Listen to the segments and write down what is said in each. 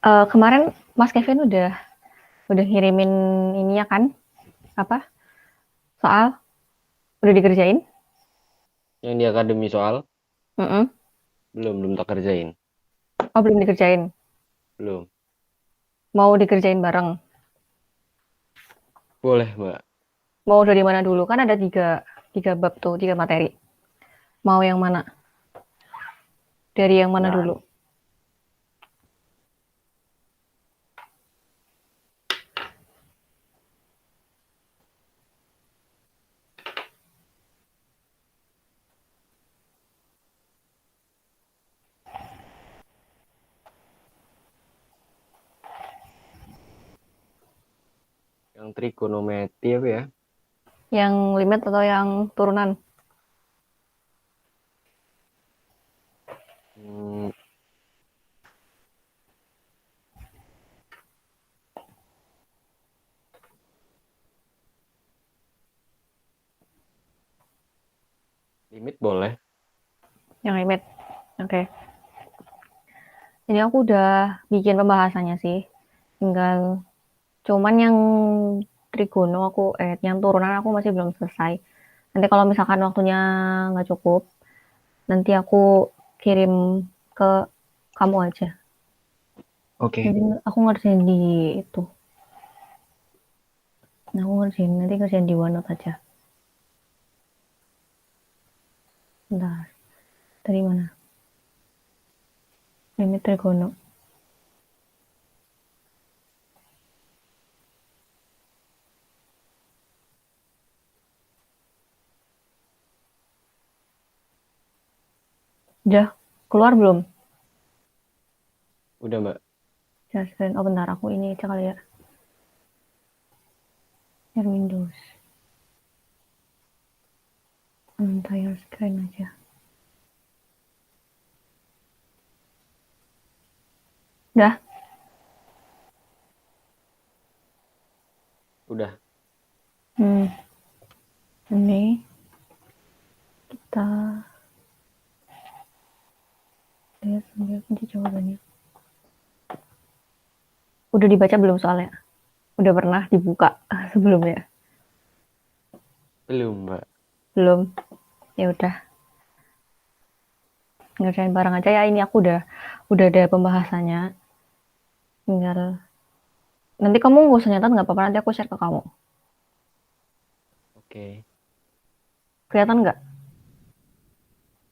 Kemarin Mas Kevin udah ngirimin ininya kan? Apa? Soal udah dikerjain? Yang di akademi soal Mm-mm. belum tak kerjain. Oh, belum dikerjain. Belum. Mau dikerjain bareng. Boleh, Mbak. Mau dari mana dulu? Kan ada tiga bab tuh, tiga materi. Mau yang mana? Dari yang mana dulu? Yang trigonometri apa ya? Yang limit atau yang turunan? Hmm, limit boleh. Yang limit. Oke. Jadi aku udah bikin pembahasannya sih. Tinggal cuman yang trigono yang turunan aku masih belum selesai. Nanti kalau misalkan waktunya nggak cukup, nanti aku kirim ke kamu aja. Oke. Nanti aku ngerjain di itu. Nah, aku nanti ngerjain di OneNote aja. Bentar, dari mana? Limit trigono. Udah keluar belum? Udah, Mbak. Share screen. Oh, bentar, aku ini aja kali ya. Share Windows. Entire screen aja. Udah. Udah. Hmm, ini kita lihat nanti jawabannya. Udah dibaca belum soalnya? Udah pernah dibuka sebelumnya? Belum, Mbak. Belum. Ya udah, ngerjain bareng aja ya. Ini aku udah ada pembahasannya. Tinggal nanti kamu nggak usah nyatet nggak apa-apa. Nanti aku share ke kamu. Oke. Kelihatan nggak?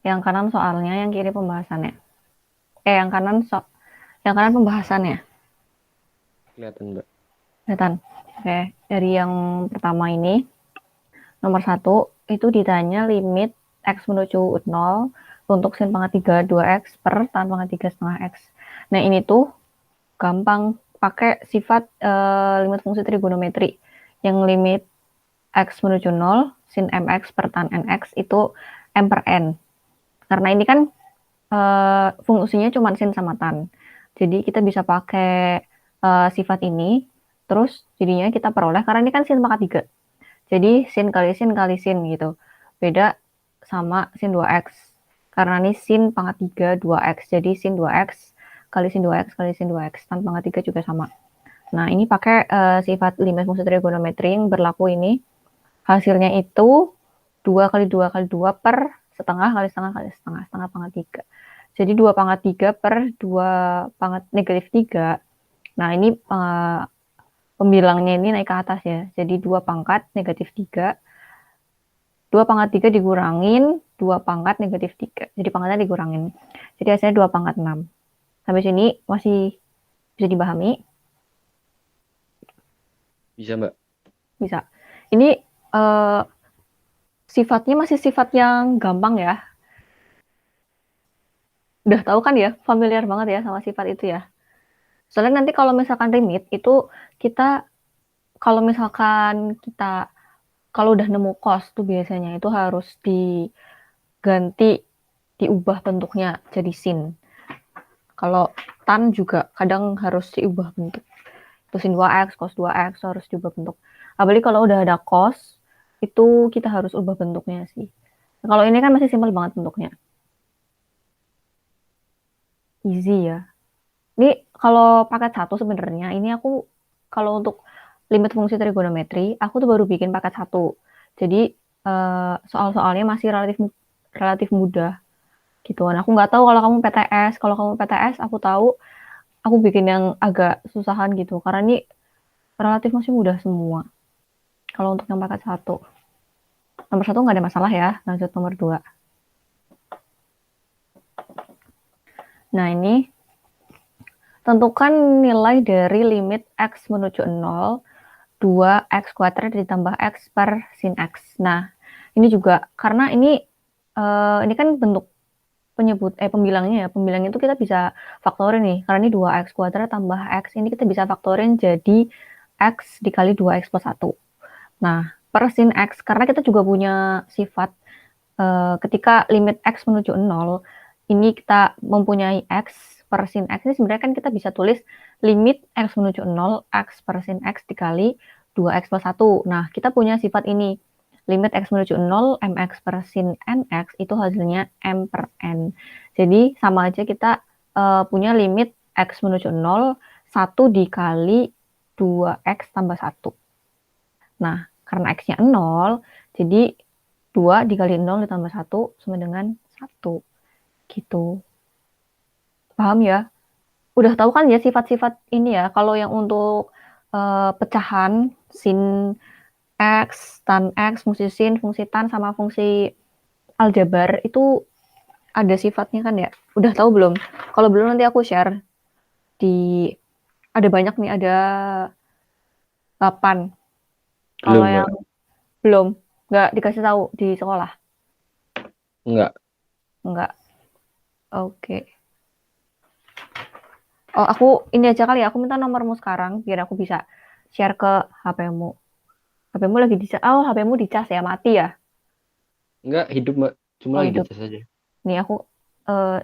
Yang kanan soalnya, yang kiri pembahasannya. Yang kanan pembahasannya. Kelihatan, Mbak. Kelihatan. Oke, dari yang pertama ini, nomor satu itu ditanya limit x menuju 0 untuk sin pangkat 3 2x per tan pangkat 3 setengah x. Nah ini tuh gampang pakai sifat limit fungsi trigonometri. Yang limit x menuju 0 sin mx per tan nx itu m per n. Karena ini kan fungsinya cuma sin sama tan. Jadi kita bisa pakai sifat ini, terus jadinya kita peroleh, karena ini kan sin pangkat 3. Jadi sin kali sin kali sin gitu. Beda sama sin 2x. Karena ini sin pangkat 3 2x. Jadi sin 2x kali sin 2x kali sin 2x. Tan pangkat 3 juga sama. Nah, ini pakai sifat limit fungsi trigonometri yang berlaku ini. Hasilnya itu 2 kali 2 kali 2 per setengah kali setengah kali setengah. Setengah pangkat 3. Jadi 2 pangkat 3 per 2 pangkat negatif 3. Nah, ini pembilangnya ini naik ke atas ya. Jadi 2 pangkat negatif 3. 2 pangkat 3 dikurangin 2 pangkat negatif 3. Jadi pangkatnya dikurangin. Jadi hasilnya 2 pangkat 6. Sampai sini masih bisa dipahami? Bisa, Mbak. Bisa. Ini uh, sifatnya masih sifat yang gampang ya. Udah tahu kan ya, familiar banget ya sama sifat itu ya. Soalnya nanti kalau misalkan limit itu kita kalau misalkan kita kalau udah nemu cos tuh biasanya itu harus diganti, diubah bentuknya jadi sin. Kalau tan juga kadang harus diubah bentuk. Itu sin 2x, cos 2x harus diubah bentuk. Apalagi kalau udah ada cos, itu kita harus ubah bentuknya sih. Kalau ini kan masih simpel banget bentuknya. Easy ya. Ini kalau paket 1 sebenarnya ini aku kalau untuk limit fungsi trigonometri, aku tuh baru bikin paket 1. Jadi soal-soalnya masih relatif mudah gitu kan. Aku nggak tahu kalau kamu PTS. Kalau kamu PTS, aku tahu aku bikin yang agak susahan gitu karena ini relatif masih mudah semua. Kalau untuk yang paket 1. Nomor 1 nggak ada masalah ya, lanjut nomor 2. Nah, ini tentukan nilai dari limit X menuju 0, 2X kuadrat ditambah X per sin X. Nah, ini juga karena ini kan bentuk pembilangnya ya. Pembilangnya itu kita bisa faktorin nih. Karena ini 2X kuadrat tambah X. Ini kita bisa faktorin jadi X dikali 2X plus 1. Nah, per sin X. Karena kita juga punya sifat ketika limit X menuju 0, ini kita mempunyai X per sin X. Ini sebenarnya kan kita bisa tulis limit X menuju 0, X per sin X dikali 2X plus 1. Nah, kita punya sifat ini. Limit X menuju 0, MX per sin NX itu hasilnya M per N. Jadi, sama aja kita punya limit X menuju 0, 1 dikali 2X tambah 1. Nah, karena X-nya 0, jadi 2 dikali 0 ditambah 1 sama dengan 1. Gitu. Paham ya? Udah tahu kan ya sifat-sifat ini ya. Kalau yang untuk pecahan sin X, tan X, fungsi sin, fungsi tan, sama fungsi aljabar itu ada sifatnya kan ya. Udah tahu belum? Kalau belum nanti aku share di ada banyak nih, ada 8. Kalau Belum, yang Mbak. belum, nggak dikasih tahu di sekolah. Enggak. Nggak. Oke. Oh, aku ini aja kali ya. Aku minta nomormu sekarang biar aku bisa share ke HP-mu. HP-mu lagi di Oh, HP-mu dicas ya, mati ya. Enggak, hidup, Mbak. Cuma Oh, lagi hidup. dicas aja. Nih aku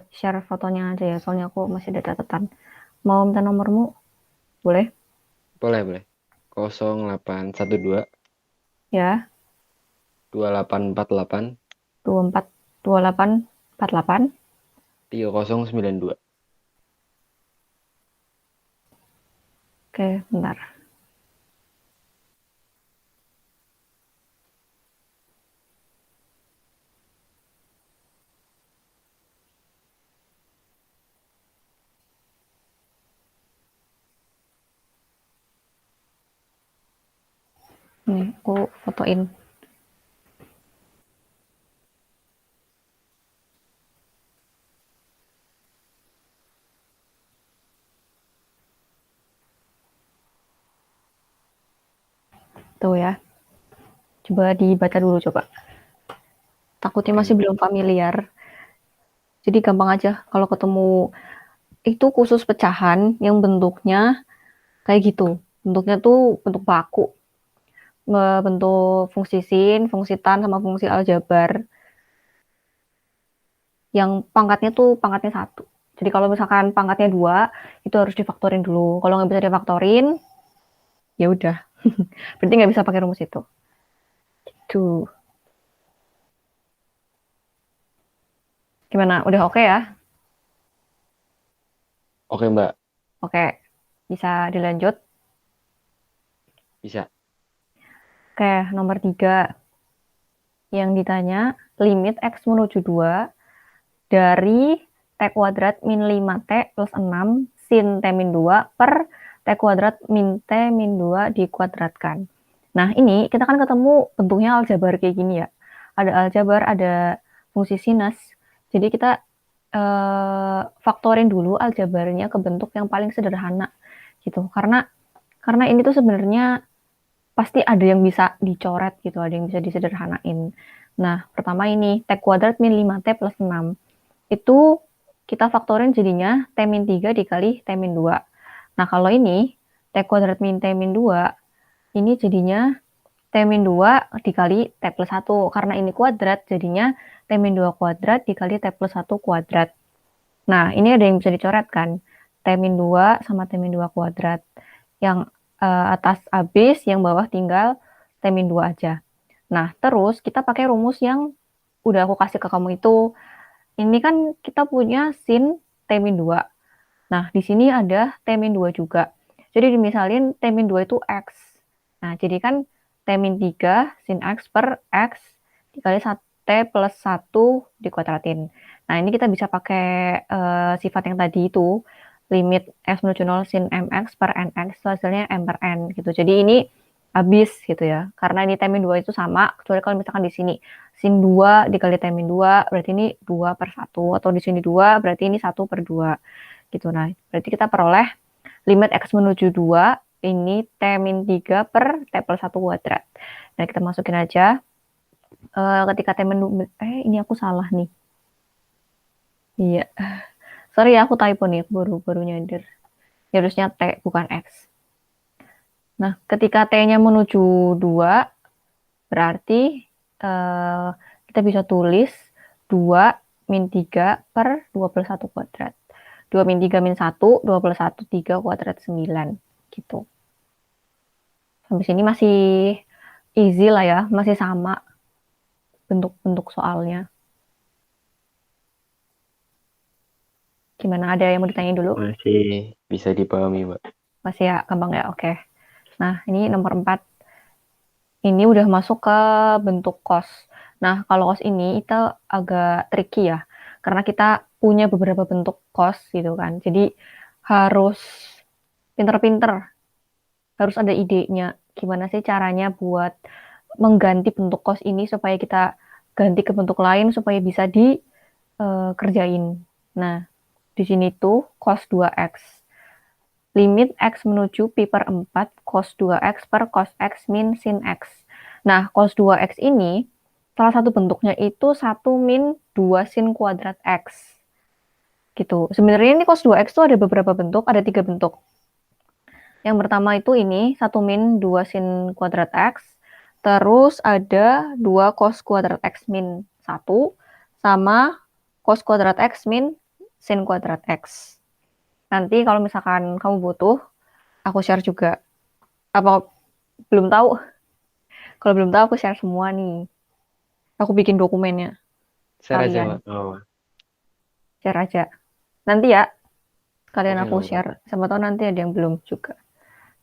share fotonya aja ya, soalnya aku masih ada catatan. Mau minta nomormu? Boleh? Boleh, boleh. 0812 Ya, 2848 24 28 48. 3092. Oke, bentar. Nih, aku fotoin. Tuh ya. Coba dibaca dulu coba. Takutnya Oke, masih Mbak. belum familiar. Jadi gampang aja kalau ketemu itu khusus pecahan yang bentuknya kayak gitu. Bentuknya tuh bentuk baku. Bentuk fungsi sin, fungsi tan, sama fungsi aljabar. Yang pangkatnya tuh pangkatnya 1. Jadi kalau misalkan pangkatnya 2, itu harus difaktorin dulu. Kalau nggak bisa difaktorin, ya udah. Berarti nggak bisa pakai rumus itu. Tuh. Gimana? Udah oke ya? Oke, Mbak. Oke. Bisa dilanjut. Bisa. Oke, nomor 3. Yang ditanya, limit X menuju 2 dari T kuadrat min 5T plus 6 sin T min 2 per T kuadrat min T min 2 dikuadratkan. Nah, ini kita kan ketemu bentuknya aljabar kayak gini ya. Ada aljabar, ada fungsi sinus. Jadi kita faktorin dulu aljabarnya ke bentuk yang paling sederhana gitu. Karena ini tuh sebenarnya pasti ada yang bisa dicoret gitu, ada yang bisa disederhanain. Nah, pertama ini T kuadrat min 5T plus 6. Itu kita faktorin jadinya T min 3 dikali T min 2. Nah, kalau ini T kuadrat min T min 2, ini jadinya T min 2 dikali T plus 1. Karena ini kuadrat, jadinya T min 2 kuadrat dikali T plus 1 kuadrat. Nah, ini ada yang bisa dicoret kan? T min 2 sama T min 2 kuadrat. Yang atas habis, yang bawah tinggal T min 2 aja. Nah, terus kita pakai rumus yang udah aku kasih ke kamu itu. Ini kan kita punya sin T min 2. Nah, di sini ada T-2 juga. Jadi dimisalin T-2 itu X. Nah, jadi kan T-3 sin X per X dikali T plus 1 dikuadratin. Nah, ini kita bisa pakai sifat yang tadi itu, limit X menuju 0 sin MX per NX, itu hasilnya M per N gitu. Jadi ini habis gitu ya. Karena ini T-2 itu sama, kecuali kalau misalkan di sini sin 2 dikali T-2, berarti ini 2 per 1. Atau di sini 2, berarti ini 1 per 2 gitu. Nah, berarti kita peroleh limit X menuju 2 ini T-3 per T plus 1 kuadrat. Nah, kita masukin aja. Ketika T menuju, ini aku salah nih. Iya. Sorry ya, aku typo nih, baru nyadar. Ya, harusnya T, bukan X. Nah, ketika T-nya menuju 2, berarti kita bisa tulis 2 min 3 per 21 kuadrat. 2 min 3 min 1, 21, 3 kuadrat 9. Gitu. Sampai sini masih easy lah ya, masih sama bentuk-bentuk soalnya. Gimana, ada yang mau ditanya dulu? Masih bisa dipahami, Mbak. Masih ya, gampang ya, oke. Nah, ini nomor 4. Ini udah masuk ke bentuk cos. Nah, kalau cos ini itu agak tricky ya, karena kita punya beberapa bentuk cos gitu kan. Jadi harus pinter-pinter, harus ada idenya. Gimana sih caranya buat mengganti bentuk cos ini supaya kita ganti ke bentuk lain supaya bisa dikerjain. Nah, di sini tuh cos 2x. Limit x menuju pi per 4 cos 2x per cos x min sin x. Nah, cos 2x ini salah satu bentuknya itu 1 min 2 sin kuadrat x. Gitu. Sebenarnya ini cos 2x itu ada beberapa bentuk, ada 3 bentuk. Yang pertama itu ini 1 min 2 sin kuadrat x, terus ada 2 cos kuadrat x min 1, sama cos kuadrat x min sin kuadrat x. Nanti kalau misalkan kamu butuh, aku share juga. Apa belum tahu? Kalau belum tahu, aku share semua nih. Aku bikin dokumennya. Share aja, Kalian Mbak. Oh, share aja. Nanti ya, kalian oke, aku nggak apa-apa. share. Siapa tahu nanti ada yang belum juga.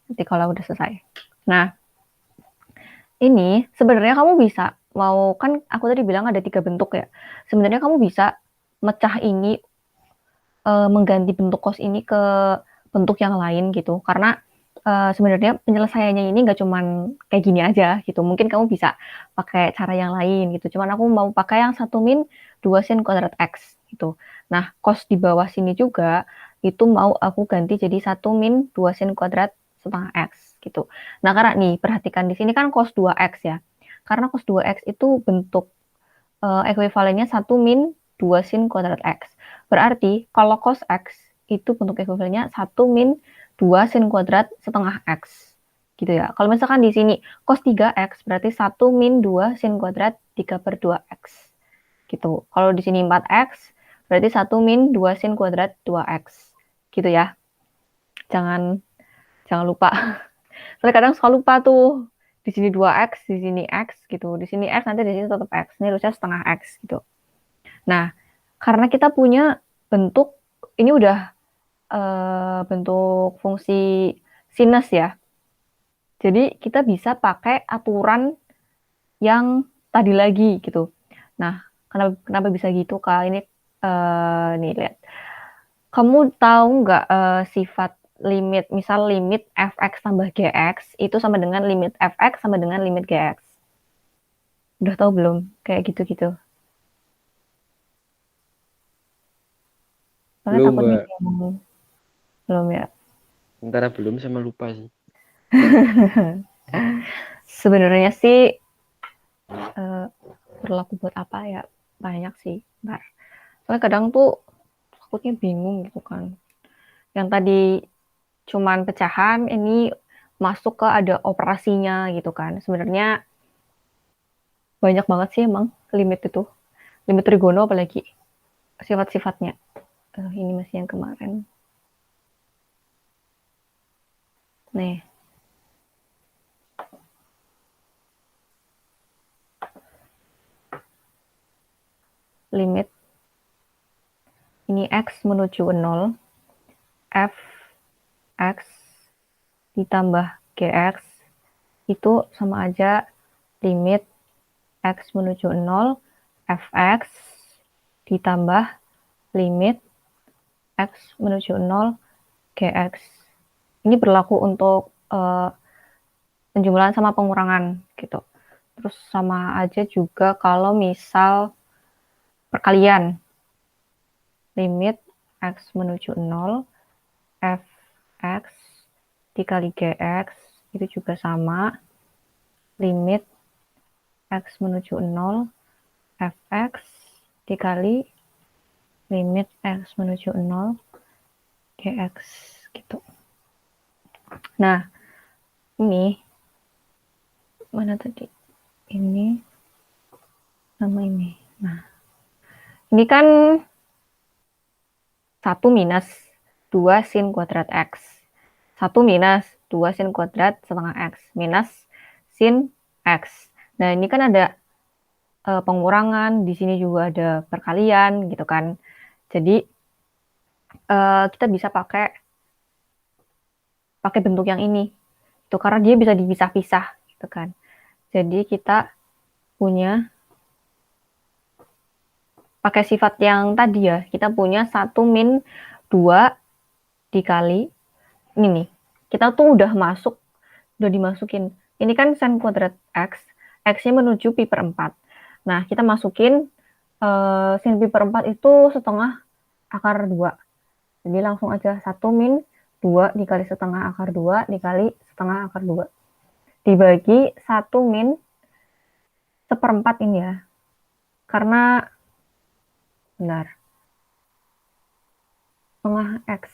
Nanti kalau udah selesai. Nah, ini sebenarnya kamu bisa, mau kan aku tadi bilang ada 3 bentuk ya. Sebenarnya kamu bisa mecah ini, mengganti bentuk cos ini ke bentuk yang lain gitu. Karena sebenarnya penyelesaiannya ini nggak cuman kayak gini aja gitu. Mungkin kamu bisa pakai cara yang lain gitu. Cuman aku mau pakai yang 1 min 2 sin kuadrat X gitu. Nah, cos di bawah sini juga itu mau aku ganti jadi 1 min 2 sin kuadrat setengah X gitu. Nah, karena nih perhatikan di sini kan cos 2X ya. Karena cos 2X itu bentuk ekuivalennya 1 min 2 sin kuadrat X. Berarti kalau cos X itu bentuk ekuivalennya 1 min 2 sin kuadrat setengah X. Gitu ya. Kalau misalkan di sini cos 3X berarti 1 min 2 sin kuadrat 3 per 2X. Gitu. Kalau di sini 4X berarti 1 min 2 sin kuadrat 2X. Gitu ya. Jangan jangan lupa. Soalnya kadang suka lupa tuh. Di sini 2X, di sini X gitu. Di sini X, nanti di sini tetap X. Ini harusnya setengah X gitu. Nah, karena kita punya bentuk, ini udah bentuk fungsi sinus ya. Jadi kita bisa pakai aturan yang tadi lagi gitu. Nah, kenapa bisa gitu Kak? Ini nih lihat. Kamu tahu nggak sifat limit, misal limit fx tambah gx itu sama dengan limit fx sama dengan limit gx. Udah tahu belum? Kayak gitu-gitu. Soalnya Belum, takutnya Mbak. bingung. Belum ya? Antara belum sama lupa sih. Sebenarnya sih berlaku buat apa ya? Banyak sih. Bentar. Soalnya kadang tuh takutnya bingung gitu kan. Yang tadi cuman pecahan, ini masuk ke ada operasinya gitu kan. Sebenarnya banyak banget sih emang limit itu. Limit trigono apalagi sifat-sifatnya. Ini masih yang kemarin. Nih, limit ini x menuju 0 fx ditambah gx itu sama aja limit x menuju 0 fx ditambah limit x menuju 0 gx. Ini berlaku untuk penjumlahan sama pengurangan gitu. Terus sama aja juga kalau misal perkalian. Limit x menuju 0 fx dikali gx itu juga sama. Limit x menuju 0 fx dikali limit x menuju 0 gx gitu. Nah, ini mana tadi? Ini sama ini. Nah, ini kan 1 minus 2 sin kuadrat x. 1 minus 2 sin kuadrat setengah x minus sin x. Nah, ini kan ada pengurangan, di sini juga ada perkalian gitu kan. Jadi kita bisa pakai bentuk yang ini. Itu karena dia bisa dipisah-pisah gitu kan. Jadi kita punya pakai sifat yang tadi ya. Kita punya 1 min 2 dikali ini nih. Kita tuh udah dimasukin. Ini kan sin kuadrat x, x-nya menuju pi per 4. Nah, kita masukin sin pi per 4 itu setengah akar 2. Jadi langsung aja 1 min 2 dikali setengah akar 2 dikali setengah akar 2. Dibagi 1 min seperempat ini ya. Karena, benar, setengah x.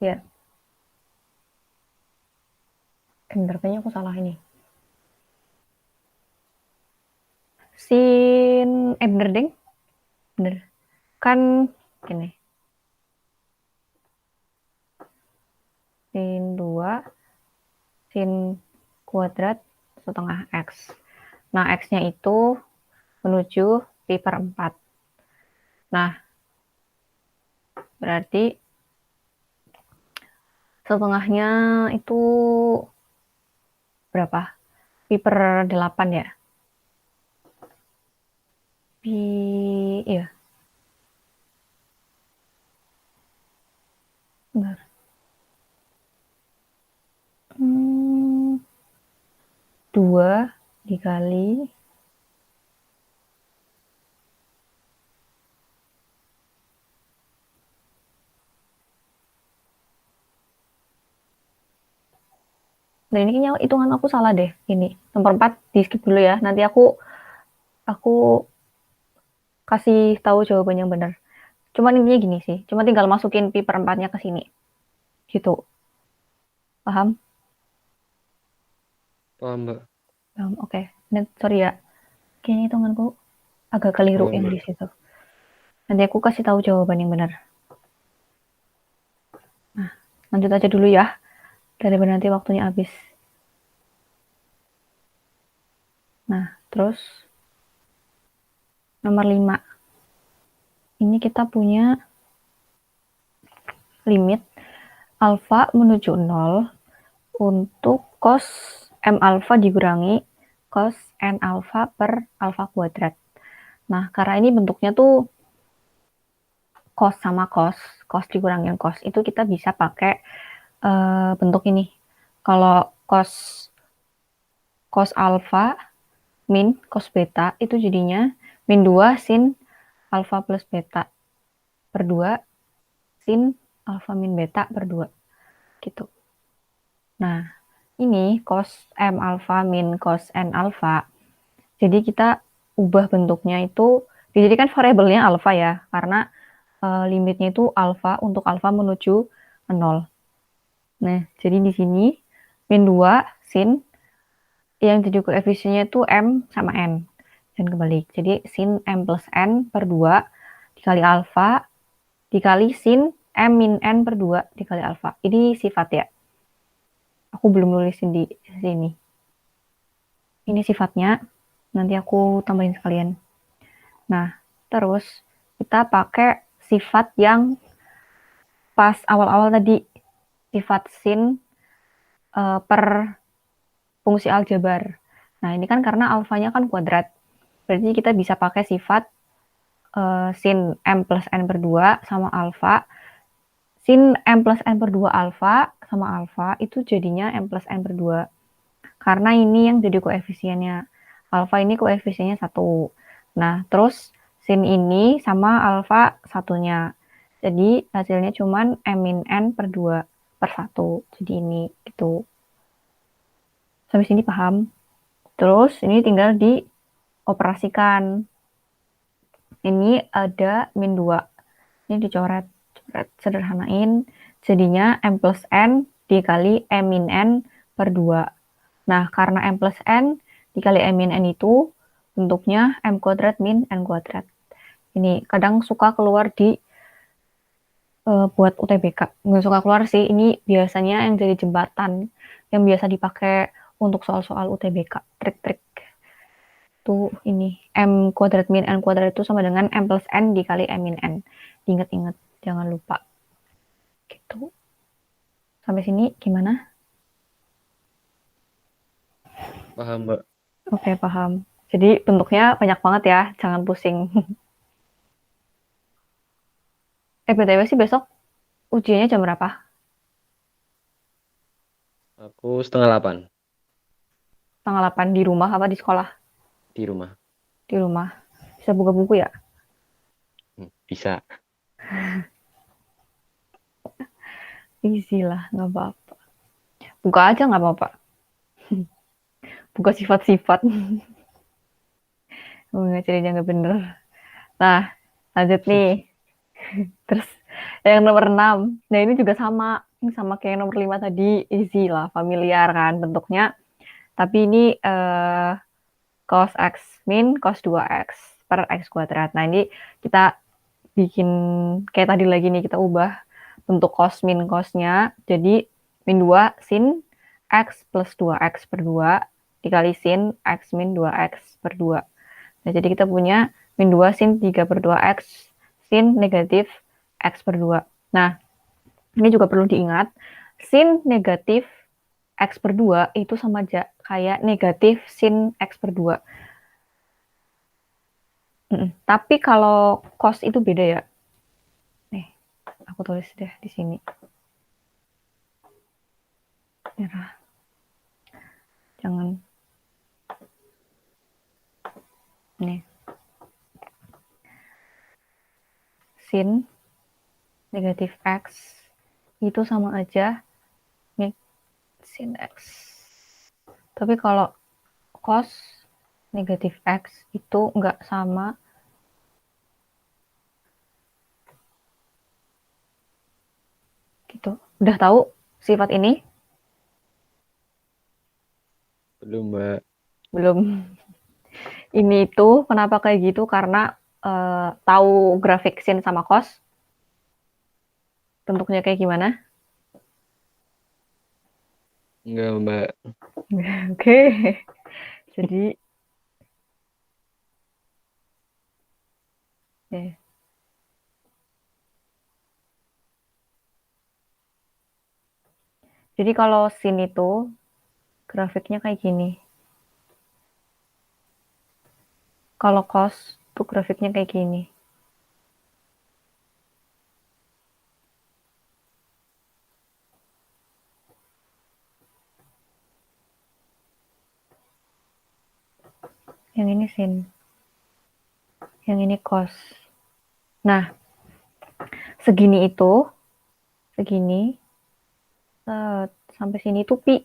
Ya. Benar, kayaknya aku salah ini. Bener deng. Bener. Kan gini. Sin 2 sin kuadrat setengah x. Nah, x-nya itu menuju pi per 4. Nah, berarti setengahnya itu berapa? Pi per 8 ya? Iya. Benar. 2 dikali Nah, ini kayaknya hitungan aku salah deh. Ini nomor 4 di skip dulu ya. Nanti aku kasih tahu jawaban yang benar. Cuman intinya gini sih. Cuma tinggal masukin pi per 4-nya ke sini. Gitu. Paham? Paham, Mbak. Paham. Oke. Okay. Sorry ya. Kayaknya hitunganku agak keliru yang di situ. Nanti aku kasih tahu jawaban yang benar. Nah, lanjut aja dulu ya. Daripada nanti waktunya habis. Nah, terus nomor 5. Ini kita punya limit alfa menuju 0 untuk cos m alfa dikurangi cos n alfa per alfa kuadrat. Nah, karena ini bentuknya tuh cos sama cos dikurangin cos, itu kita bisa pakai bentuk ini. Kalau cos alfa min cos beta itu jadinya min 2 sin alfa plus beta per 2 sin alfa min beta per 2 gitu. Nah, ini cos m alfa min cos n alfa. Jadi kita ubah bentuknya itu, dijadikan variabelnya alfa ya, karena limitnya itu alfa untuk alfa menuju 0. Nah, jadi di sini min 2 sin yang jadi koefisiennya itu m sama n. Dan kebalik. Jadi sin m plus n per 2 dikali alfa dikali sin m min n per 2 dikali alfa. Ini sifat ya. Aku belum nulisin di sini. Ini sifatnya. Nanti aku tambahin sekalian. Nah, terus kita pakai sifat yang pas awal-awal tadi sifat sin per fungsi aljabar. Nah, ini kan karena alfanya kan kuadrat. Berarti kita bisa pakai sifat sin m plus n per 2 sama alfa. Sin m plus n per 2 alfa sama alfa itu jadinya m plus n per 2. Karena ini yang jadi koefisiennya. Alfa ini koefisiennya 1. Nah, terus sin ini sama alfa satunya. Jadi hasilnya cuman m min n per 2 per 1. Jadi ini gitu. Sampai sini paham? Terus ini tinggal dioperasikan. Ini ada min 2. Ini dicoret. Sederhanain. Jadinya m plus n dikali m min n per 2. Nah, karena m plus n dikali m min n itu bentuknya m kuadrat min n kuadrat. Ini kadang suka keluar di buat UTBK. Nggak suka keluar sih, ini biasanya yang jadi jembatan yang biasa dipakai untuk soal-soal UTBK, trik-trik. Tuh ini, m kuadrat min n kuadrat itu sama dengan m plus n dikali m min n. Diingat-ingat, jangan lupa. Gitu. Sampai sini gimana? Paham, Mbak. Oke, paham. Jadi bentuknya banyak banget ya, jangan pusing. BTW sih besok ujiannya jam berapa? Aku 7:30 Tanggal 8 di rumah apa di sekolah? di rumah. Di rumah. Bisa buka buku ya? Bisa. Easy lah, nggak apa-apa. Buka aja nggak apa-apa. Buka sifat-sifat. Ngacirinya nggak bener. Nah, lanjut nih. Terus yang nomor 6. Nah, ini juga sama. Ini sama kayak yang nomor 5 tadi. Easy lah, familiar kan bentuknya. Tapi ini cos x min cos 2x per x kuadrat. Nah, ini kita bikin kayak tadi lagi nih, kita ubah bentuk cos min cosnya. Jadi min 2 sin x plus 2x per 2 dikali sin x min 2x per 2. Nah, jadi kita punya min 2 sin 3 per 2x sin negatif x per 2. Nah, ini juga perlu diingat, sin negatif x per 2 itu sama aja kayak negatif sin x per 2. Tapi kalau cos itu beda ya. Nih, aku tulis deh di sini. Merah. Jangan. Nih. Sin negatif x itu sama aja nih sin x. Tapi kalau cos negatif x itu nggak sama. Gitu. Udah tahu sifat ini? Belum, Mbak. Belum. Ini itu kenapa kayak gitu? Karena tahu grafik sin sama cos? Bentuknya kayak gimana? Enggak, Mbak. Oke. Jadi eh. Jadi kalau sin itu grafiknya kayak gini. Kalau cos tuh grafiknya kayak gini. Yang ini sin. Yang ini cos. Nah, segini itu, segini, sampai sini itu pi.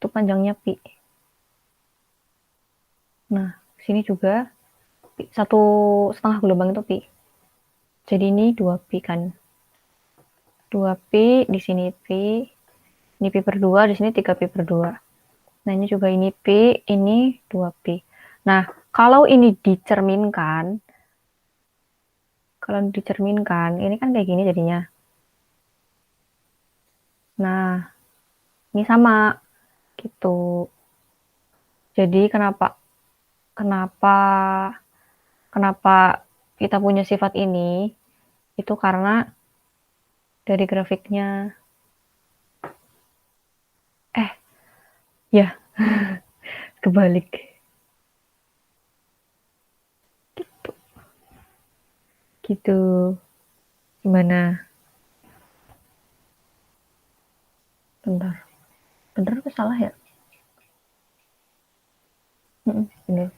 Itu panjangnya pi. Nah, sini juga pi. 1,5 gelombang itu pi. Jadi ini 2 pi kan. 2 pi, di sini pi. Ini pi per 2, di sini 3 pi per 2. Nah, ini juga ini pi, ini 2 pi. Nah, kalau ini dicerminkan, ini kan kayak gini jadinya. Nah, ini sama gitu. Jadi kenapa kita punya sifat ini? Itu karena dari grafiknya. Ya, kebalik. Gitu. Gimana? Bentar. Bener apa salah ya? Bener.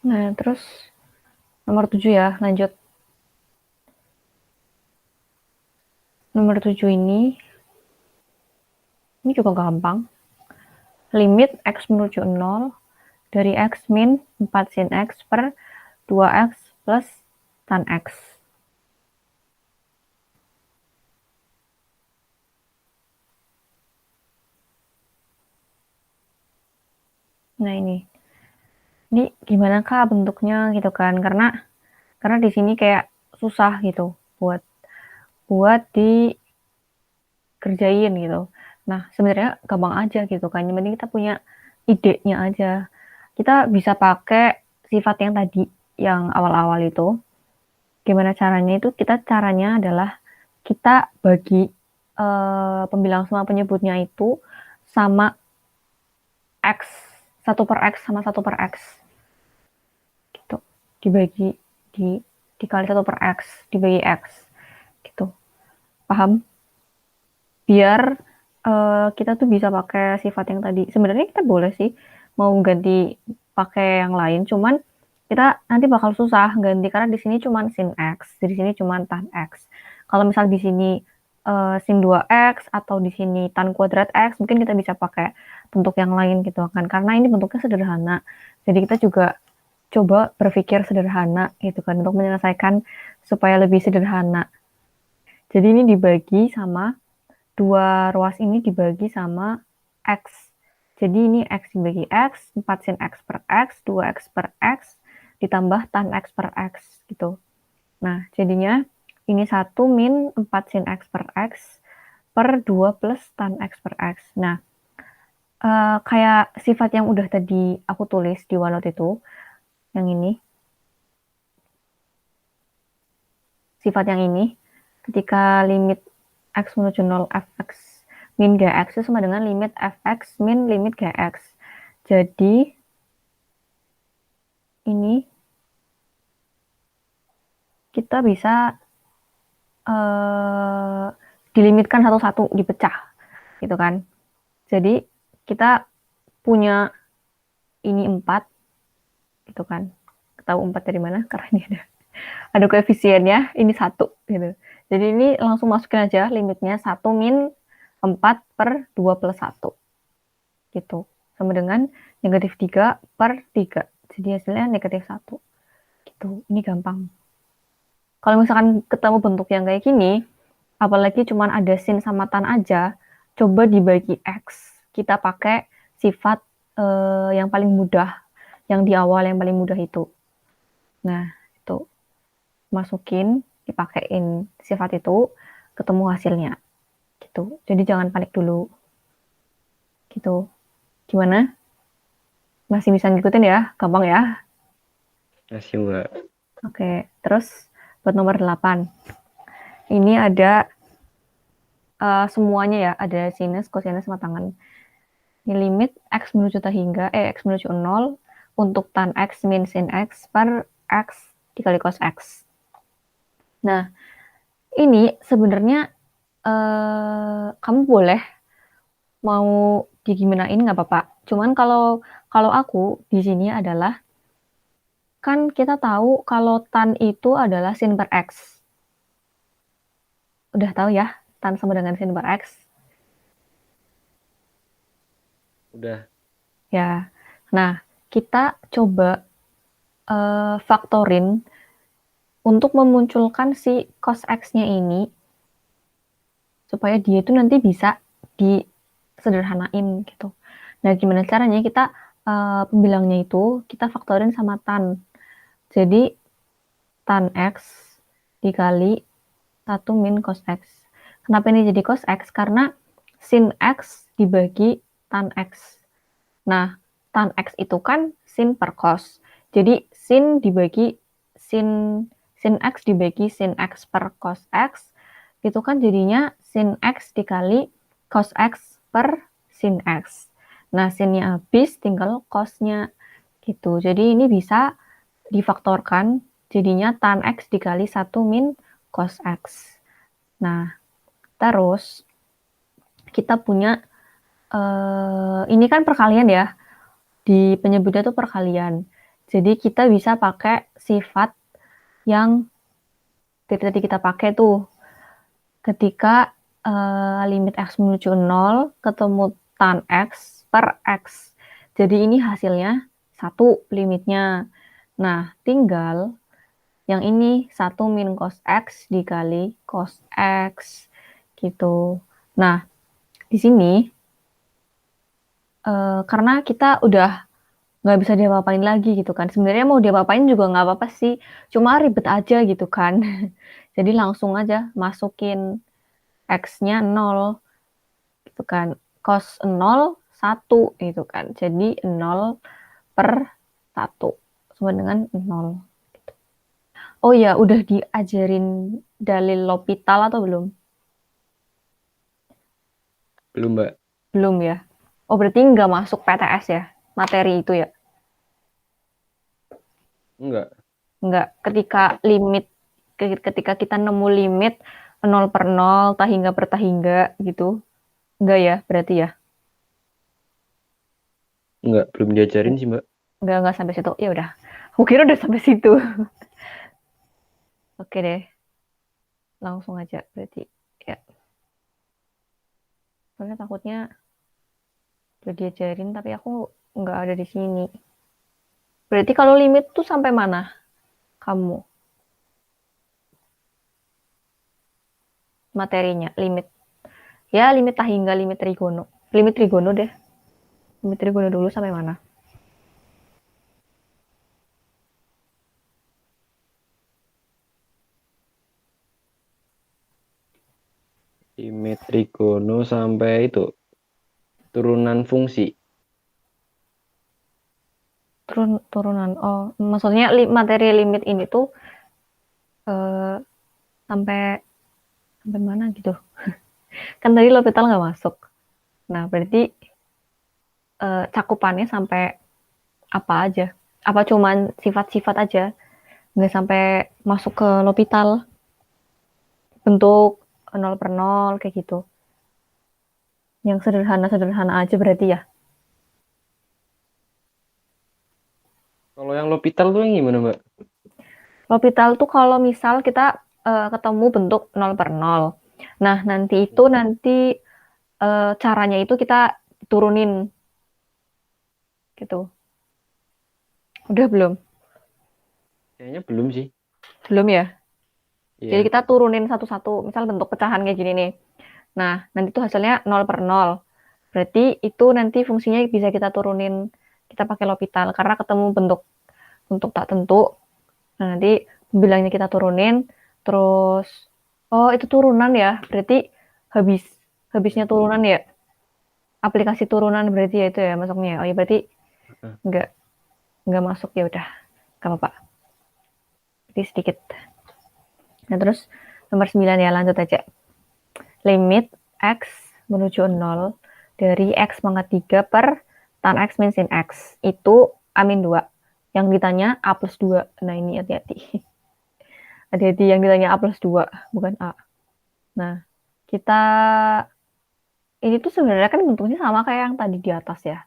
Nah, terus nomor 7 ya, lanjut. Nomor 7 ini juga gampang. Limit X menuju 0 dari X min 4 sin X per 2X plus tan X. Nah, ini gimana kak bentuknya gitu kan? Karena di sini kayak susah gitu buat dikerjain gitu. Nah, sebenarnya gampang aja gitu kan. Yang penting kita punya idenya aja. Kita bisa pakai sifat yang tadi, yang awal-awal itu. Gimana caranya itu? Caranya adalah kita bagi pembilang semua penyebutnya itu sama X. 1/X sama 1/X. Gitu. Dibagi, dikali 1/X, dibagi X. Gitu. Paham? Biar kita tuh bisa pakai sifat yang tadi. Sebenarnya kita boleh sih mau ganti pakai yang lain, cuman kita nanti bakal susah ganti karena di sini cuman sin X, di sini cuman tan X. Kalau misal di sini sin 2X atau di sini tan kuadrat X, mungkin kita bisa pakai bentuk yang lain gitu kan. Karena ini bentuknya sederhana. Jadi kita juga coba berpikir sederhana gitu kan untuk menyelesaikan supaya lebih sederhana. Jadi ini dibagi sama dua ruas ini dibagi sama X. Jadi ini X dibagi X, 4 sin X per X, 2X per X, ditambah tan X per X gitu. Nah, jadinya ini 1 min 4 sin X per X per 2 plus tan X per X. Nah, kayak sifat yang udah tadi aku tulis di OneNote itu, yang ini, sifat yang ini, ketika limit X menuju 0 fx min gx itu sama dengan limit fx min limit gx. Jadi ini kita bisa dilimitkan satu-satu, dipecah gitu kan. Jadi kita punya ini 4 gitu kan. Tahu 4 dari mana? Karena ini ada koefisiennya, ini 1 gitu. Jadi ini langsung masukin aja limitnya 1 min 4 per 2 plus 1 gitu. Sama dengan negatif 3 per 3. Jadi hasilnya negatif 1 gitu. Ini gampang. Kalau misalkan ketemu bentuk yang kayak gini, apalagi cuma ada sin sama tan aja, coba dibagi X. Kita pakai sifat yang paling mudah, yang di awal yang paling mudah itu. Nah, itu masukin, dipakein sifat itu, ketemu hasilnya. Gitu. Jadi jangan panik dulu. Gitu. Gimana? Masih bisa ngikutin ya? Gampang ya? Masih Mbak. Oke, terus buat nomor 8. Ini ada semuanya ya, ada sinus, kosinus, sama tangen. Ini limit X menuju hingga X menuju 0 untuk tan X min sin X per X dikali cos X. Nah, ini sebenarnya kamu boleh mau digimanain nggak apa-apa. Cuman kalau aku di sini adalah kan kita tahu kalau tan itu adalah sin per X. Udah tahu ya, tan sama dengan sin per X? Udah. Ya. Nah, kita coba faktorin untuk memunculkan si cos X-nya ini supaya dia itu nanti bisa disederhanain gitu. Nah, gimana caranya? Kita pembilangnya itu kita faktorin sama tan. Jadi tan X dikali 1 min cos X. Kenapa ini jadi cos X? Karena sin X dibagi tan X. Nah, tan X itu kan sin per cos. Jadi sin X dibagi sin X per cos X, itu kan jadinya sin X dikali cos X per sin X. Nah, sinnya habis, tinggal cosnya gitu. Jadi ini bisa difaktorkan, jadinya tan X dikali 1 min cos X. Nah, terus kita punya, ini kan perkalian ya, di penyebutnya tuh perkalian. Jadi kita bisa pakai sifat yang tadi kita pakai tuh ketika limit X menuju 0 ketemu tan X per X. Jadi ini hasilnya 1 limitnya. Nah, tinggal yang ini 1 min cos X dikali cos X gitu. Nah, di sini karena kita udah nggak bisa diapa-apain lagi gitu kan. Sebenarnya mau diapa-apain juga nggak apa-apa sih, cuma ribet aja gitu kan. Jadi langsung aja masukin X-nya 0 gitu kan. Cos 0, 1 gitu kan. Jadi 0 per 1 sama dengan 0. Oh ya, udah diajarin dalil L'Hopital atau belum? Belum, Mbak. Belum ya? Oh, berarti nggak masuk PTS ya, materi itu ya? Enggak. Nggak. Ketika kita nemu limit 0 per 0, tahingga per tahingga gitu. Enggak ya, berarti ya? Enggak, belum diajarin sih, Mbak. Enggak sampai situ. Ya udah. Aku kira udah sampai situ. Oke deh. Langsung aja berarti. Ya. Soalnya takutnya udah diajarin tapi aku nggak ada di sini. Berarti kalau limit tuh sampai mana kamu materinya? Limit. Ya, limit tahingga, limit trigono. Limit trigono deh. Limit trigono dulu sampai mana? Limit trigono sampai itu turunan fungsi. Turunan. Oh, maksudnya materi limit ini tuh eh, sampai sampai mana gitu. Kan tadi L'Hopital nggak masuk. Nah, berarti cakupannya sampai apa aja? Apa cuman sifat-sifat aja? Nggak sampai masuk ke L'Hopital bentuk 0 per 0 kayak gitu. Yang sederhana-sederhana aja berarti ya. Kalau yang L'Hopital tuh yang gimana, Mbak? L'Hopital tuh kalau misal kita ketemu bentuk 0 per 0. Nah, nanti caranya itu kita turunin gitu. Udah belum? Kayaknya belum sih. Belum ya? Jadi Iya. kita turunin satu-satu. Misal bentuk pecahan kayak gini nih. Nah, nanti tuh hasilnya 0 per 0. Berarti itu nanti fungsinya bisa kita turunin, kita pakai L'Hopital karena ketemu bentuk tak tentu. Nah, nanti bilangnya kita turunin, terus oh itu turunan ya. Berarti habisnya turunan ya. Aplikasi turunan berarti ya itu ya masuknya. Oh ya berarti enggak enggak masuk ya udah. Enggak apa-apa. Jadi sedikit. Nah, terus nomor 9 ya, lanjut aja. Limit X menuju 0 dari X pangkat 3 per tan X min sin X. Itu amin 2. Yang ditanya A plus 2. Nah, ini hati-hati. Hati-hati yang ditanya A plus 2, bukan A. Nah, kita... Ini tuh sebenarnya kan bentuknya sama kayak yang tadi di atas ya.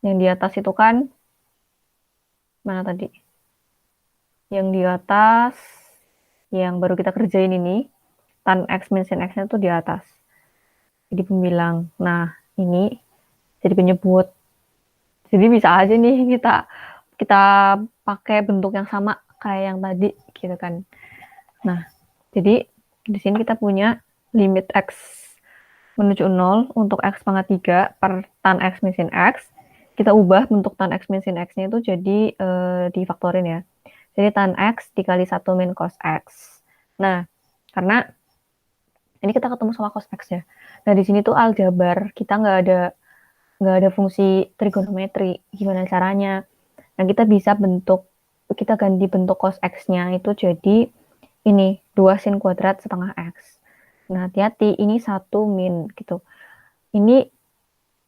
Yang di atas itu kan... Mana tadi? Yang di atas... Yang baru kita kerjain ini. Tan X min sin X-nya tuh di atas. Jadi pembilang. Nah, ini jadi penyebut. Jadi bisa aja nih kita pakai bentuk yang sama kayak yang tadi gitu kan. Nah, jadi di sini kita punya limit X menuju 0 untuk X pangkat 3 per tan X min sin X. Kita ubah bentuk tan X min sin X-nya itu jadi difaktorin ya. Jadi tan X dikali 1 min cos X. Nah, karena Ini kita ketemu sama cos X ya. Nah, di sini tuh aljabar, kita nggak ada fungsi trigonometri. Gimana caranya? Nah, kita ganti bentuk cos X-nya itu jadi ini 2 sin kuadrat setengah X. Nah, hati-hati, ini 1 min gitu. Ini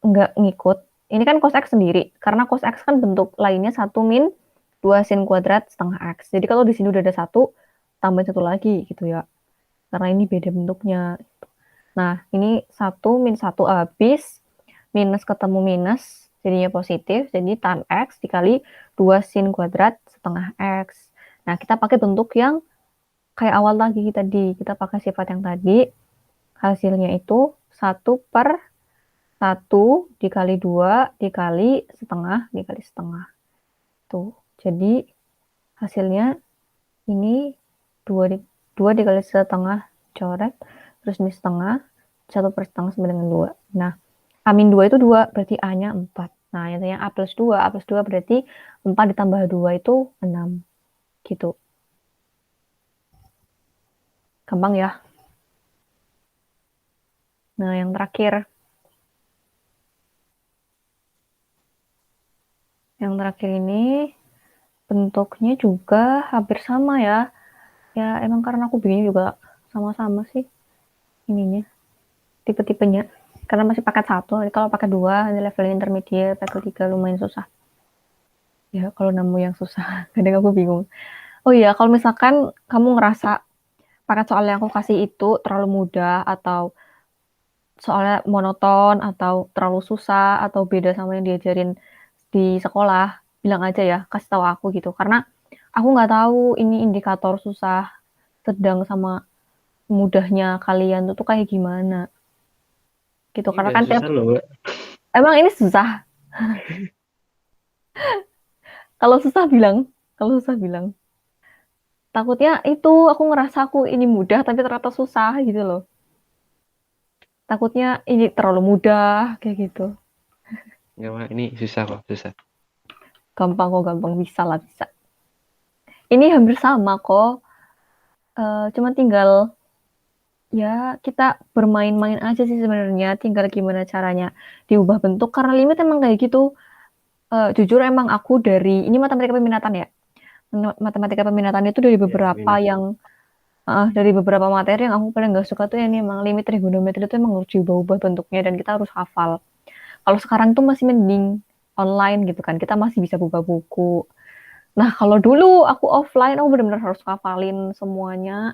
nggak ngikut. Ini kan cos X sendiri. Karena cos X kan bentuk lainnya 1 min 2 sin kuadrat setengah X. Jadi kalau di sini udah ada 1, tambah 1 lagi gitu ya. Karena ini beda bentuknya. Nah, ini 1 min 1 habis. Minus ketemu minus, jadinya positif. Jadi tan X dikali 2 sin kuadrat setengah X. Nah, kita pakai bentuk yang kayak awal lagi tadi. Kita pakai sifat yang tadi. Hasilnya itu 1/1 dikali 2 dikali setengah dikali setengah. Tuh. Jadi hasilnya ini 2 dikali setengah coret, terus ini setengah, 1/setengah sama dengan 2. Nah, A-2 itu 2, berarti A-nya 4. Nah, yang A+2 berarti 4 ditambah 2 itu 6. Gitu. Gampang ya. Nah, yang terakhir. Yang terakhir ini bentuknya juga hampir sama ya. Ya, emang karena aku bikinnya juga sama-sama sih ininya, tipe-tipenya. Karena masih paket 1, kalau paket 2, ini level intermediate, level 3 lumayan susah. Ya, kalau nemu yang susah, kadang aku bingung. Oh iya, kalau misalkan kamu ngerasa paket soal yang aku kasih itu terlalu mudah, atau soalnya monoton, atau terlalu susah, atau beda sama yang diajarin di sekolah, bilang aja ya, kasih tahu aku gitu. Karena aku nggak tahu ini indikator susah, sedang sama mudahnya kalian tuh kayak gimana gitu. Ini Karena gak kan susah loh, Mbak. emang ini susah. Kalau susah bilang, kalau susah bilang. Takutnya itu aku ngerasa aku ini mudah tapi ternyata susah gitu loh. Takutnya ini terlalu mudah kayak gitu. Nggak, Mbak. Ini susah kok, susah. Gampang kok, gampang, bisa lah, bisa. Ini hampir sama kok. Cuma tinggal ya kita bermain-main aja sih sebenarnya. Tinggal gimana caranya diubah bentuk, karena limit emang kayak gitu. Jujur emang aku dari ini matematika peminatan ya. Matematika peminatan itu Ya, minat. dari beberapa materi yang aku paling nggak suka tuh ini emang limit trigonometri itu emang harus diubah-ubah bentuknya dan kita harus hafal. Kalau sekarang tuh masih mending online gitu kan, kita masih bisa buka buku. Nah, kalau dulu aku offline, aku benar-benar harus hafalin semuanya,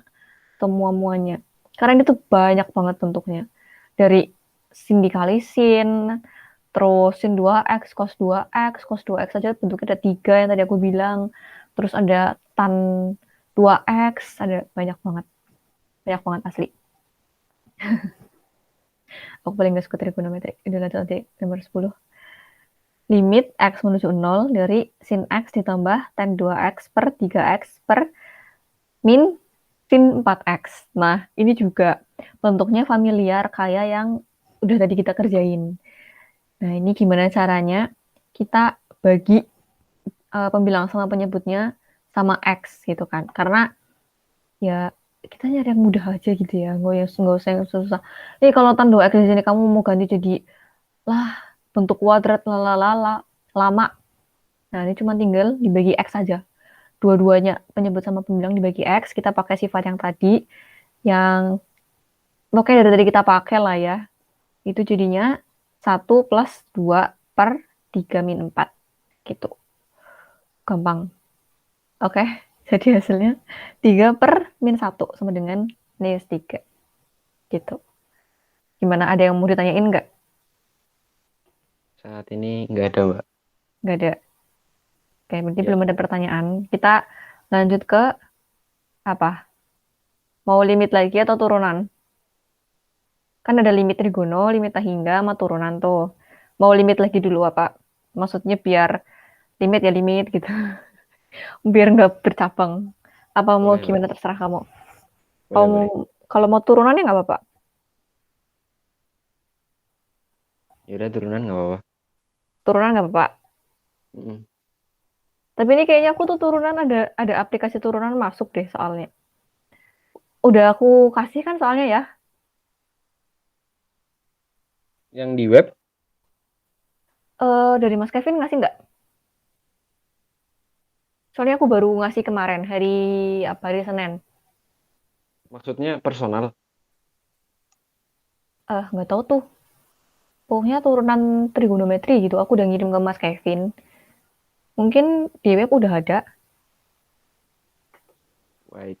semua-muanya. Karena ini tuh banyak banget bentuknya. Dari sin dikali sin, terus sin 2x, cos 2x aja bentuknya ada 3 yang tadi aku bilang. Terus ada tan 2x, ada banyak banget. Banyak banget asli. Aku paling gak suka trigonometri. Udah lanjut nanti nomor 10. Limit X menuju 0 dari sin X ditambah tan 2X per 3X per min sin 4X. Nah, ini juga bentuknya familiar kayak yang udah tadi kita kerjain. Nah, ini gimana caranya kita bagi pembilang sama penyebutnya sama X gitu kan. Karena ya kita nyari yang mudah aja gitu ya. Nggak usah yang susah. Ini kalau tan 2X di sini kamu mau ganti jadi lah bentuk kuadrat lalala lama. Nah, ini cuma tinggal dibagi X saja. Dua-duanya penyebut sama pembilang dibagi X, kita pakai sifat yang tadi, yang oke dari tadi kita pakai lah ya. Itu jadinya 1+2/3 min 4. Gitu. Gampang. Oke, jadi hasilnya 3/-1 sama dengan -3. Gitu. Gimana, ada yang mau ditanyain nggak? Saat ini nggak ada, Mbak. Nggak ada. Oke, berarti Ya, belum ada pertanyaan. Kita lanjut ke apa? Mau limit lagi atau turunan? Kan ada limit trigono, limit hingga, sama turunan tuh. Mau limit lagi dulu apa? Maksudnya biar limit ya limit gitu. Biar nggak bercabang. Apa mau boleh, Mbak. gimana, terserah kamu. Kalau Boleh, mau, boleh. kalau mau turunan ya nggak apa-apa. Ya udah turunan nggak apa-apa. Turunan nggak apa-apa. Mm-mm. Tapi ini kayaknya aku tuh turunan ada aplikasi turunan masuk deh soalnya. Udah aku kasih kan soalnya ya. Yang di web? Dari Mas Kevin ngasih nggak? Soalnya aku baru ngasih kemarin, hari Senin. Maksudnya personal? Nggak tahu tuh. Pokoknya turunan trigonometri gitu. Aku udah ngirim ke Mas Kevin. Mungkin di web udah ada. Baik.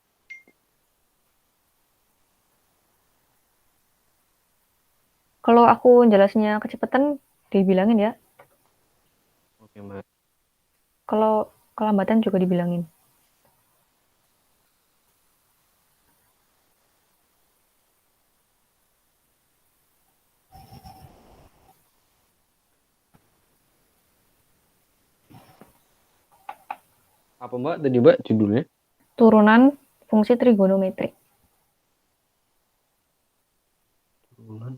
Kalau aku jelasnya kecepatan, dibilangin ya. Oke, Mbak. Kalau kelambatan juga dibilangin. Apa Mbak tadi Mbak judulnya? Turunan fungsi trigonometri. Turunan.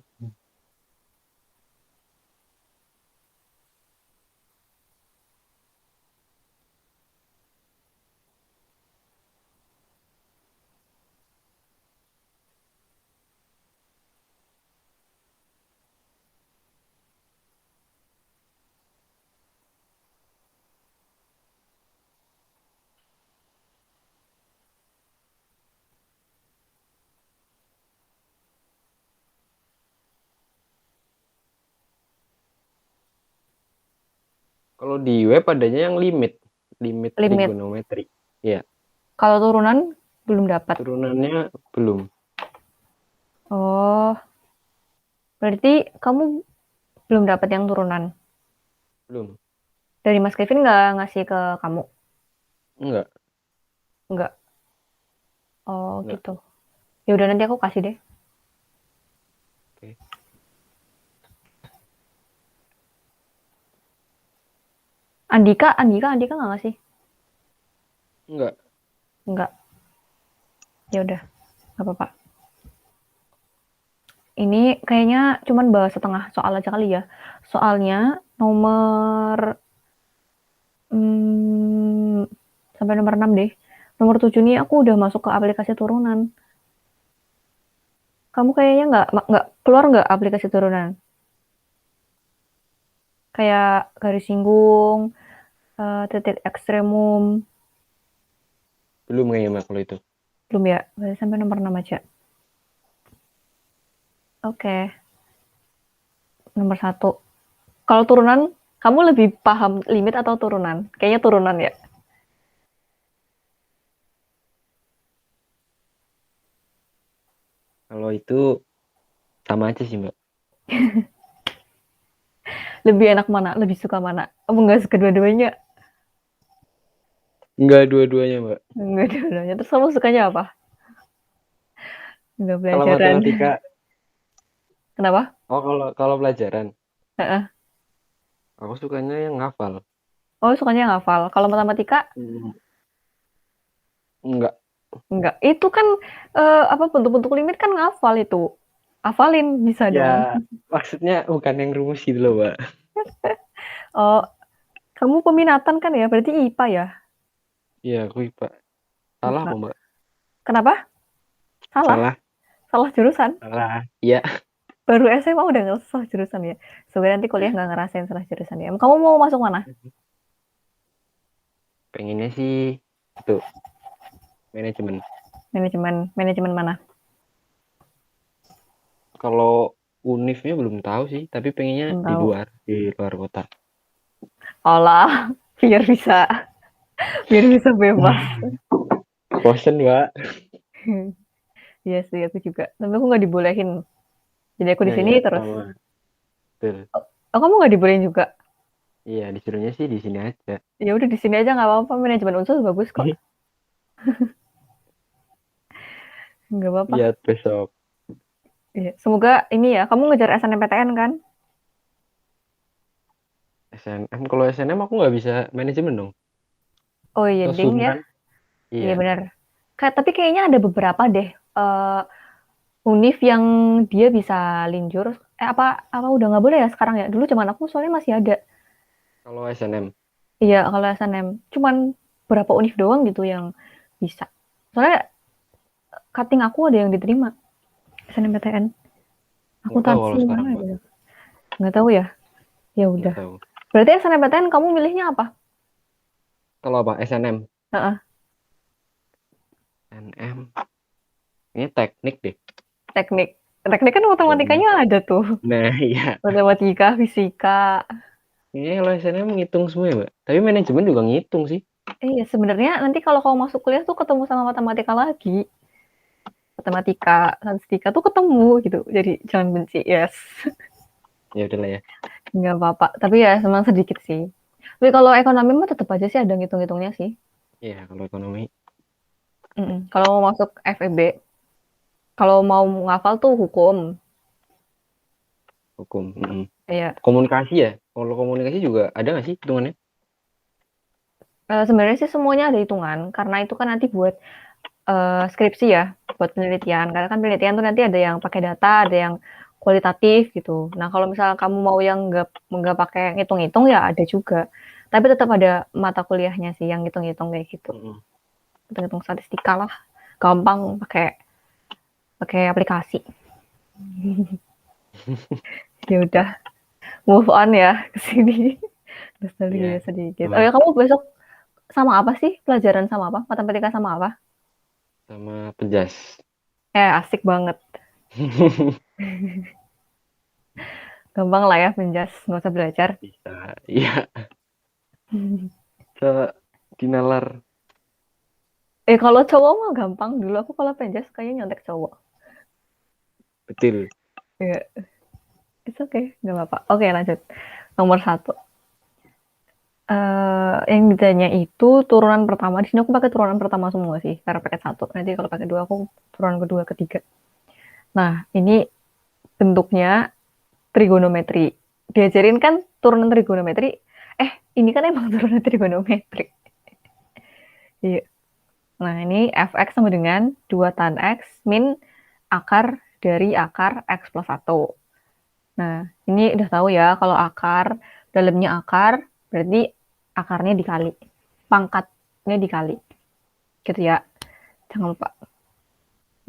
Kalau di web adanya yang limit, limit Limit. trigonometri. Iya, Kalau turunan belum dapat. turunannya belum. Oh, berarti kamu belum dapat yang turunan. Belum. Dari Mas Kevin nggak ngasih ke kamu? Enggak, Nggak. Oh, enggak. gitu. Ya udah nanti aku kasih deh. Oke. Andika nggak ngasih? Enggak. Nggak. Ya udah, nggak apa-apa. Ini kayaknya cuman bahas setengah soal aja kali ya. Soalnya nomor hmm, sampai nomor 6 deh. Nomor 7 nih aku udah masuk ke aplikasi turunan. Kamu kayaknya nggak keluar nggak aplikasi turunan? Kayak garis singgung, titik ekstremum, Belum kayaknya Mbak kalau itu. belum ya? Berarti sampai nomor 6 aja. Oke, nomor 1. Kalau turunan, kamu lebih paham limit atau turunan? Kayaknya turunan ya. Kalau itu sama aja sih Mbak. Lebih enak mana? Lebih suka mana? Kamu nggak suka dua-duanya? Enggak dua-duanya Mbak. Nggak dua-duanya. Terus kamu sukanya apa? Nggak Kalau pelajaran. matematika, Kenapa? oh kalau pelajaran, Heeh. aku sukanya yang ngafal. Oh, sukanya ngafal. Kalau matematika? Hmm. Enggak. Enggak. Itu kan apa bentuk-bentuk limit kan ngafal itu. Hafalin bisa dong. Ya, maksudnya bukan yang rumus gitu loh Mbak. Oh, kamu peminatan kan ya? Berarti IPA ya? Iya, aku IPA. Salah IPA. apa Mbak? Kenapa? Salah. Salah, Salah jurusan. salah. Iya. Baru SMA udah ngerasa salah jurusan ya. Semoga nanti kuliah nggak ngerasain salah jurusan ya. Kamu mau masuk mana? Pengennya sih itu manajemen. Manajemen mana? Kalau univnya belum tahu sih, tapi pengennya Belum tahu. di luar kota. Olah, biar bisa bebas. Bosen, Mbak. Iya sih, aku juga. Tapi aku nggak dibolehin. Jadi aku di Nah, sini ya, terus. sama. Betul. Oh, kamu nggak dibolehin juga? Iya, disuruhnya sih di sini aja. Ya udah di sini aja nggak apa-apa. Manajemen unsur bagus kok. Nggak apa-apa. Lihat besok. Iya. Semoga ini ya, kamu ngejar SNMPTN kan? SNM, kalau SNM aku nggak bisa manajemen dong. Oh iya, Atau ding ya. Sundan. Iya Iya. benar. Tapi kayaknya ada beberapa deh univ yang dia bisa linjur. Apa udah nggak boleh ya sekarang ya? Dulu zaman aku soalnya masih ada. Kalau SNM. Iya kalau SNM. Cuman berapa univ doang gitu yang bisa. Soalnya cutting aku ada yang diterima SNMPTN. Nggak tahu kalau Akuntansi sekarang, mana Mbak. gitu. Nggak tahu ya? Ya Nggak udah. tahu. Berarti SNMPTN kamu milihnya apa? Kalau apa? SNM. Heeh, SNM. Ini teknik deh. teknik. Teknik kan Kayaknya. matematikanya ada tuh. Nah, iya. Matematika, fisika. Kayaknya kalau SNM ngitung semua ya, Mbak. Tapi manajemen juga ngitung sih. Iya, sebenarnya nanti kalau kamu masuk kuliah tuh ketemu sama matematika lagi. Matematika, statistika tuh ketemu gitu. Jadi jangan benci, yes. Ya udahlah ya. Nggak apa-apa. Tapi ya memang sedikit sih. Tapi kalau ekonomi mah tetap aja sih ada ngitung-ngitungnya sih. Iya, kalau ekonomi, Kalau mau masuk FEB, kalau mau ngafal tuh hukum. hukum. Iya. Komunikasi ya. Kalau komunikasi juga ada nggak sih hitungannya? Sebenarnya sih semuanya ada hitungan karena itu kan nanti buat skripsi ya, buat penelitian. Karena kan penelitian tuh nanti ada yang pakai data, ada yang kualitatif gitu. Nah, kalau misalnya kamu mau yang nggak pakai ngitung-ngitung ya ada juga. Tapi tetap ada mata kuliahnya sih yang ngitung-ngitung kayak gitu. Mm-mm. Hitung-hitung statistika lah. Gampang pakai pakai aplikasi. Ya udah, move on ya ke sini. Iya, Nostalgia sedikit. Oh sama ya, kamu besok sama apa sih? Pelajaran sama apa? Matematika sama apa? sama pejas. Asik banget. Gampang lah ya penjas, nggak usah belajar. Bisa. Iya, bisa dinalar. Kalau cowok mah gampang. Dulu aku kalau penjas kayaknya nyontek cowok. Betul. Ya, it's okay, nggak apa-apa. Oke, lanjut. Nomor satu. Yang ditanya itu turunan pertama. Di sini aku pakai turunan pertama semua sih, karena pakai satu. Nanti kalau pakai dua, aku turunan kedua, ketiga. Nah, ini bentuknya trigonometri. Diajarin kan turunan trigonometri. Ini kan emang turunan trigonometri. Iya. Nah, ini fx sama dengan 2 tan x min akar dari akar x plus 1. Nah, ini udah tahu ya, kalau akar, dalamnya akar, berarti akarnya dikali. Pangkatnya dikali. Gitu ya. Jangan lupa.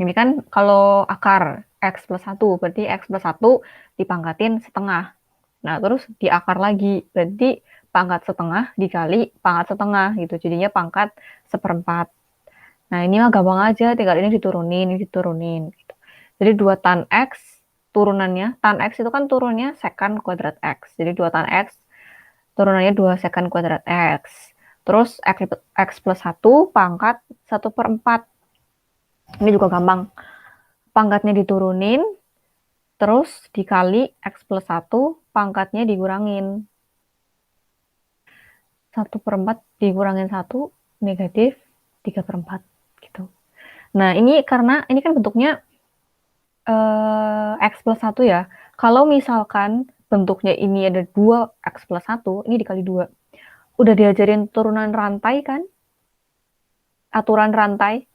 Ini kan kalau akar x plus 1, berarti x plus 1 dipangkatin setengah. Nah, terus diakar lagi, berarti pangkat setengah dikali pangkat setengah gitu. Jadinya pangkat seperempat. Nah, ini mah gampang aja, tinggal ini diturunin. Gitu. Jadi 2 tan X, turunannya, tan X itu kan turunnya secant kuadrat X. Jadi 2 tan X, turunannya 2 secant kuadrat X. Terus X plus 1 pangkat 1 per 4. Ini juga gampang. Pangkatnya diturunin, terus dikali X plus 1, pangkatnya dikurangin. 1 per 4 dikurangin 1, negatif 3 per 4. Gitu. Nah, ini karena ini kan bentuknya X plus 1 ya. Kalau misalkan bentuknya ini ada 2 X plus 1, ini dikali 2. Udah diajarin turunan rantai kan? Aturan rantai.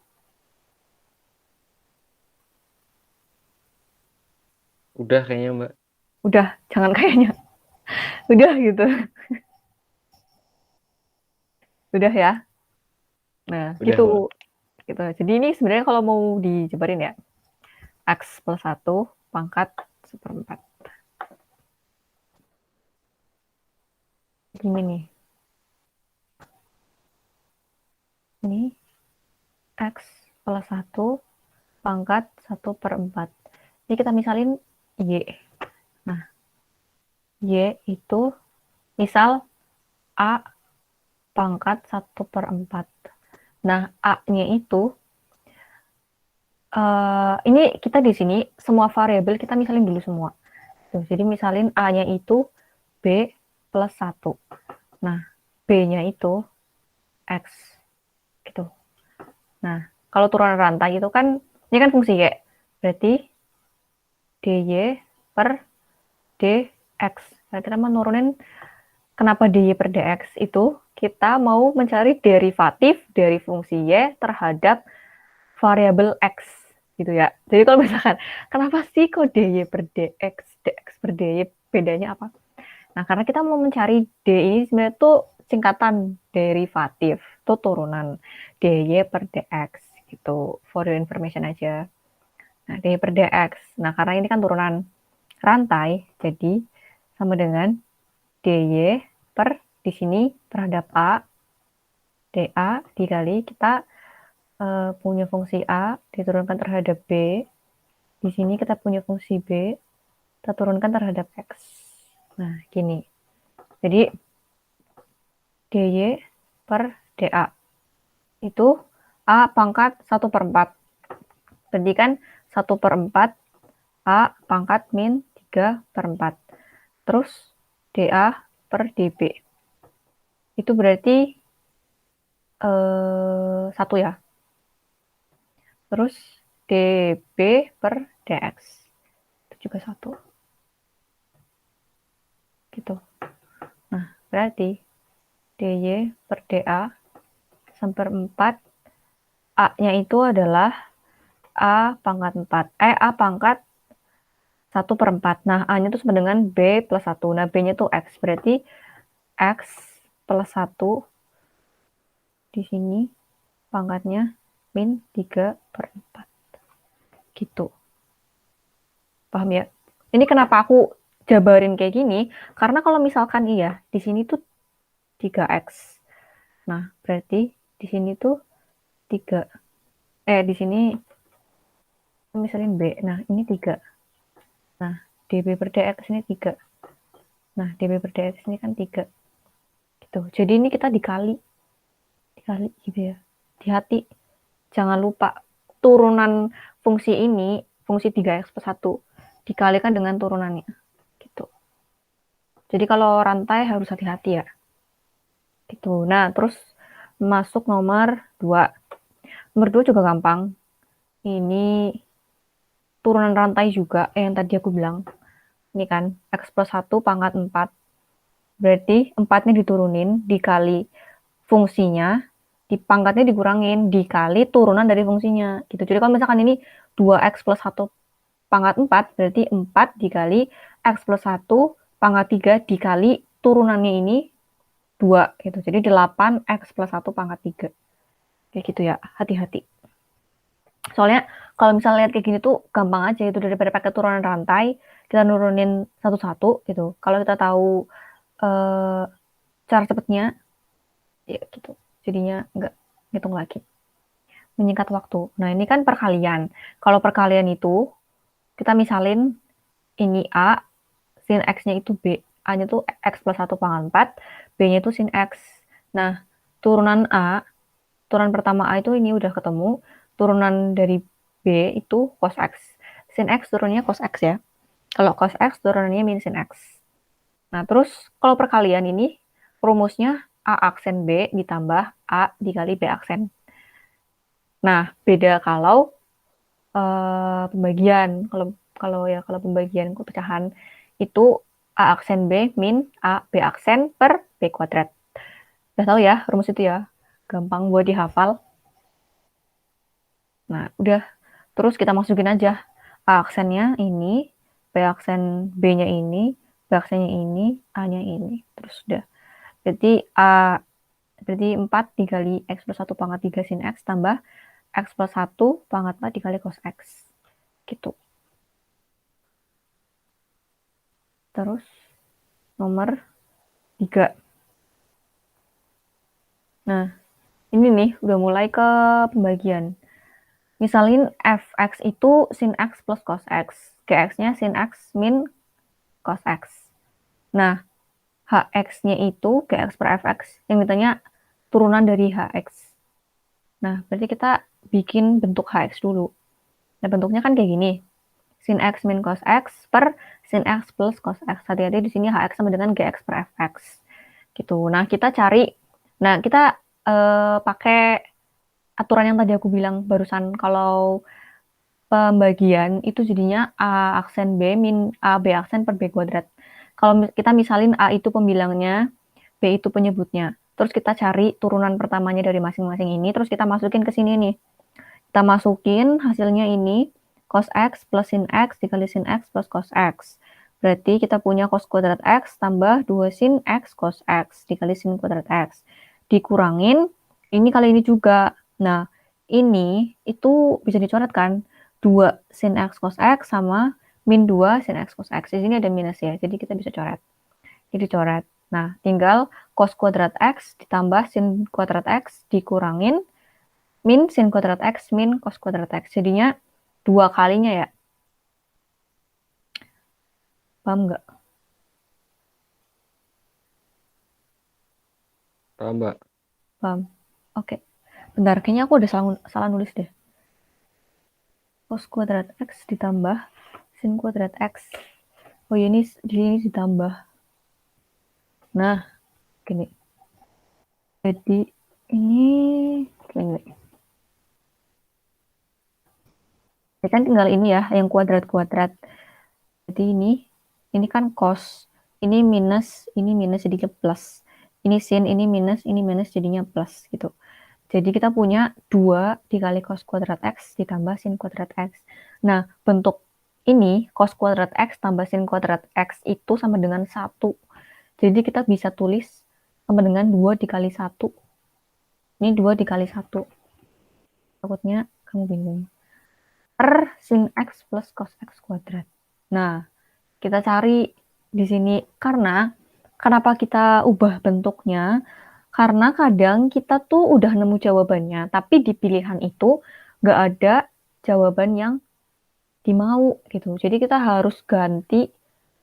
Udah kayaknya, Mbak. Udah, jangan kayaknya. Udah gitu. Udah ya. Nah, Udah, gitu. Mbak. Gitu. Jadi ini sebenarnya kalau mau dijebarin ya, X plus 1 pangkat seperempat. Ini nih. Ini X plus 1 pangkat 1 per 4. Jadi kita misalin Y. Nah, Y itu misal A pangkat 1 per 4. Nah, A-nya itu, ini kita di sini, semua variabel kita misalin dulu semua. Tuh, jadi misalin A-nya itu B plus 1. Nah, B-nya itu X. Gitu. Nah, kalau turunan rantai itu kan, ini kan fungsi Y. Berarti DY per DX. Nah, kita mau nurunin kenapa dy per dx itu kita mau mencari derivatif dari fungsi y terhadap variabel x gitu ya. Jadi kalau misalkan kenapa sih kok dy per dx, dx per dy bedanya apa? Nah, karena kita mau mencari d ini sebenarnya tuh singkatan derivatif, tuh turunan dy per dx gitu. For your information aja. Nah, dy per dx. Nah, karena ini kan turunan rantai, jadi sama dengan dy per di sini terhadap A, dA dikali kita punya fungsi A diturunkan terhadap B. Di sini kita punya fungsi B, kita turunkan terhadap X. Nah, gini. Jadi, dy per dA. Itu A pangkat 1/4. Berarti kan 1/4 A pangkat min 3/4. Terus, dA per dB. Itu berarti 1 ya. Terus, dB per dx. Itu juga 1. Gitu. Nah, berarti dy per dA 1/4 A-nya itu adalah A pangkat 4. A pangkat 1/4. Nah, A-nya itu sama dengan B plus 1. Nah, B-nya itu X. Berarti X plus 1 di sini pangkatnya min 3/4. Gitu. Paham ya? Ini kenapa aku jabarin kayak gini? Karena kalau misalkan iya, di sini tuh 3X. Nah, berarti di sini tuh 3. Di sini misalin B. Nah, ini 3. Nah, dB per dx ini 3. Nah, dB per dx ini kan 3. Gitu. Jadi ini kita dikali gitu ya. Hati-hati. Jangan lupa turunan fungsi ini, fungsi 3x plus 1, dikalikan dengan turunannya. Gitu. Jadi kalau rantai harus hati-hati ya. Gitu. Nah, terus masuk nomor 2. Nomor 2 juga gampang. Ini turunan rantai juga yang tadi aku bilang. Ini kan X plus 1 pangkat 4. Berarti 4-nya diturunin dikali fungsinya, di pangkatnya dikurangin dikali turunan dari fungsinya. Gitu. Jadi kalau misalkan ini 2X plus 1 pangkat 4, berarti 4 dikali X plus 1 pangkat 3 dikali turunannya ini 2. Gitu. Jadi 8X plus 1 pangkat 3. Kayak gitu ya, hati-hati. Soalnya kalau misalnya lihat kayak gini tuh gampang aja itu, daripada pakai turunan rantai, kita nurunin satu-satu gitu. Kalau kita tahu cara cepatnya, ya gitu. Jadinya nggak ngitung lagi. Menyingkat waktu. Nah, ini kan perkalian. Kalau perkalian itu, kita misalin ini A, sin X-nya itu B. A-nya tuh X plus 1 pangkat 4, B-nya itu sin X. Nah, turunan A, turunan pertama A itu ini udah ketemu, turunan dari B itu cos X. Sin X turunnya cos X ya. Kalau cos X turunannya min sin X. Nah, terus kalau perkalian ini rumusnya A aksen B ditambah A dikali B aksen. Nah, beda kalau pembagian. Kalau pembagian pecahan itu A aksen B min A B aksen per B kuadrat. Udah tahu ya rumus itu ya. Gampang buat dihafal. Nah, udah. Terus kita masukin aja A aksennya ini, B aksen B-nya ini, B aksennya ini, A-nya ini. Terus udah. Berarti 4 dikali X plus 1 pangkat 3 sin X tambah X plus 1 pangkat 4 dikali cos X. Gitu. Terus nomor 3. Nah, ini nih udah mulai ke pembagian. Misalin fx itu sin x plus cos x. Gx-nya sin x min cos x. Nah, hx-nya itu gx per fx. Yang ditanya turunan dari hx. Nah, berarti kita bikin bentuk hx dulu. Nah, bentuknya kan kayak gini. Sin x min cos x per sin x plus cos x. Hati-hati di sini hx sama dengan gx per fx. Gitu. Nah, kita cari. Nah, kita pakai aturan yang tadi aku bilang barusan. Kalau pembagian itu jadinya A aksen B min A B aksen per B kuadrat. Kalau kita misalin A itu pembilangnya, B itu penyebutnya. Terus kita cari turunan pertamanya dari masing-masing ini, terus kita masukin ke sini nih. Kita masukin hasilnya ini, cos X plus sin X dikali sin X plus cos X. Berarti kita punya cos kuadrat X tambah 2 sin X cos X dikali sin kuadrat X. Dikurangin, ini kali ini juga. Nah, ini itu bisa dicoret kan? 2 sin X cos X sama min 2 sin x cos x. Di sini ada minus ya, jadi kita bisa coret. Jadi coret. Nah, tinggal cos kuadrat x ditambah sin kuadrat x dikurangin min sin kuadrat x min cos kuadrat x. Jadinya 2 kalinya ya. Paham nggak? Paham, Mbak? Paham. Oke. Bentar, kayaknya aku udah salah nulis deh. Cos kuadrat x ditambah sin kuadrat x. Oh, ini di sini ditambah. Nah, gini. Jadi ini gini. Ya kan tinggal ini ya, yang kuadrat-kuadrat. Jadi ini kan cos, ini minus jadinya plus. Ini sin, ini minus jadinya plus gitu. Jadi kita punya 2 dikali cos kuadrat x ditambah sin kuadrat x. Nah, bentuk ini cos kuadrat x tambah sin kuadrat x itu sama dengan 1. Jadi kita bisa tulis sama dengan 2 dikali 1. Ini 2 dikali 1. Takutnya kamu bingung. Per sin x plus cos x kuadrat. Nah, kita cari di sini karena kenapa kita ubah bentuknya? Karena kadang kita tuh udah nemu jawabannya, tapi di pilihan itu nggak ada jawaban yang dimau gitu. Jadi kita harus ganti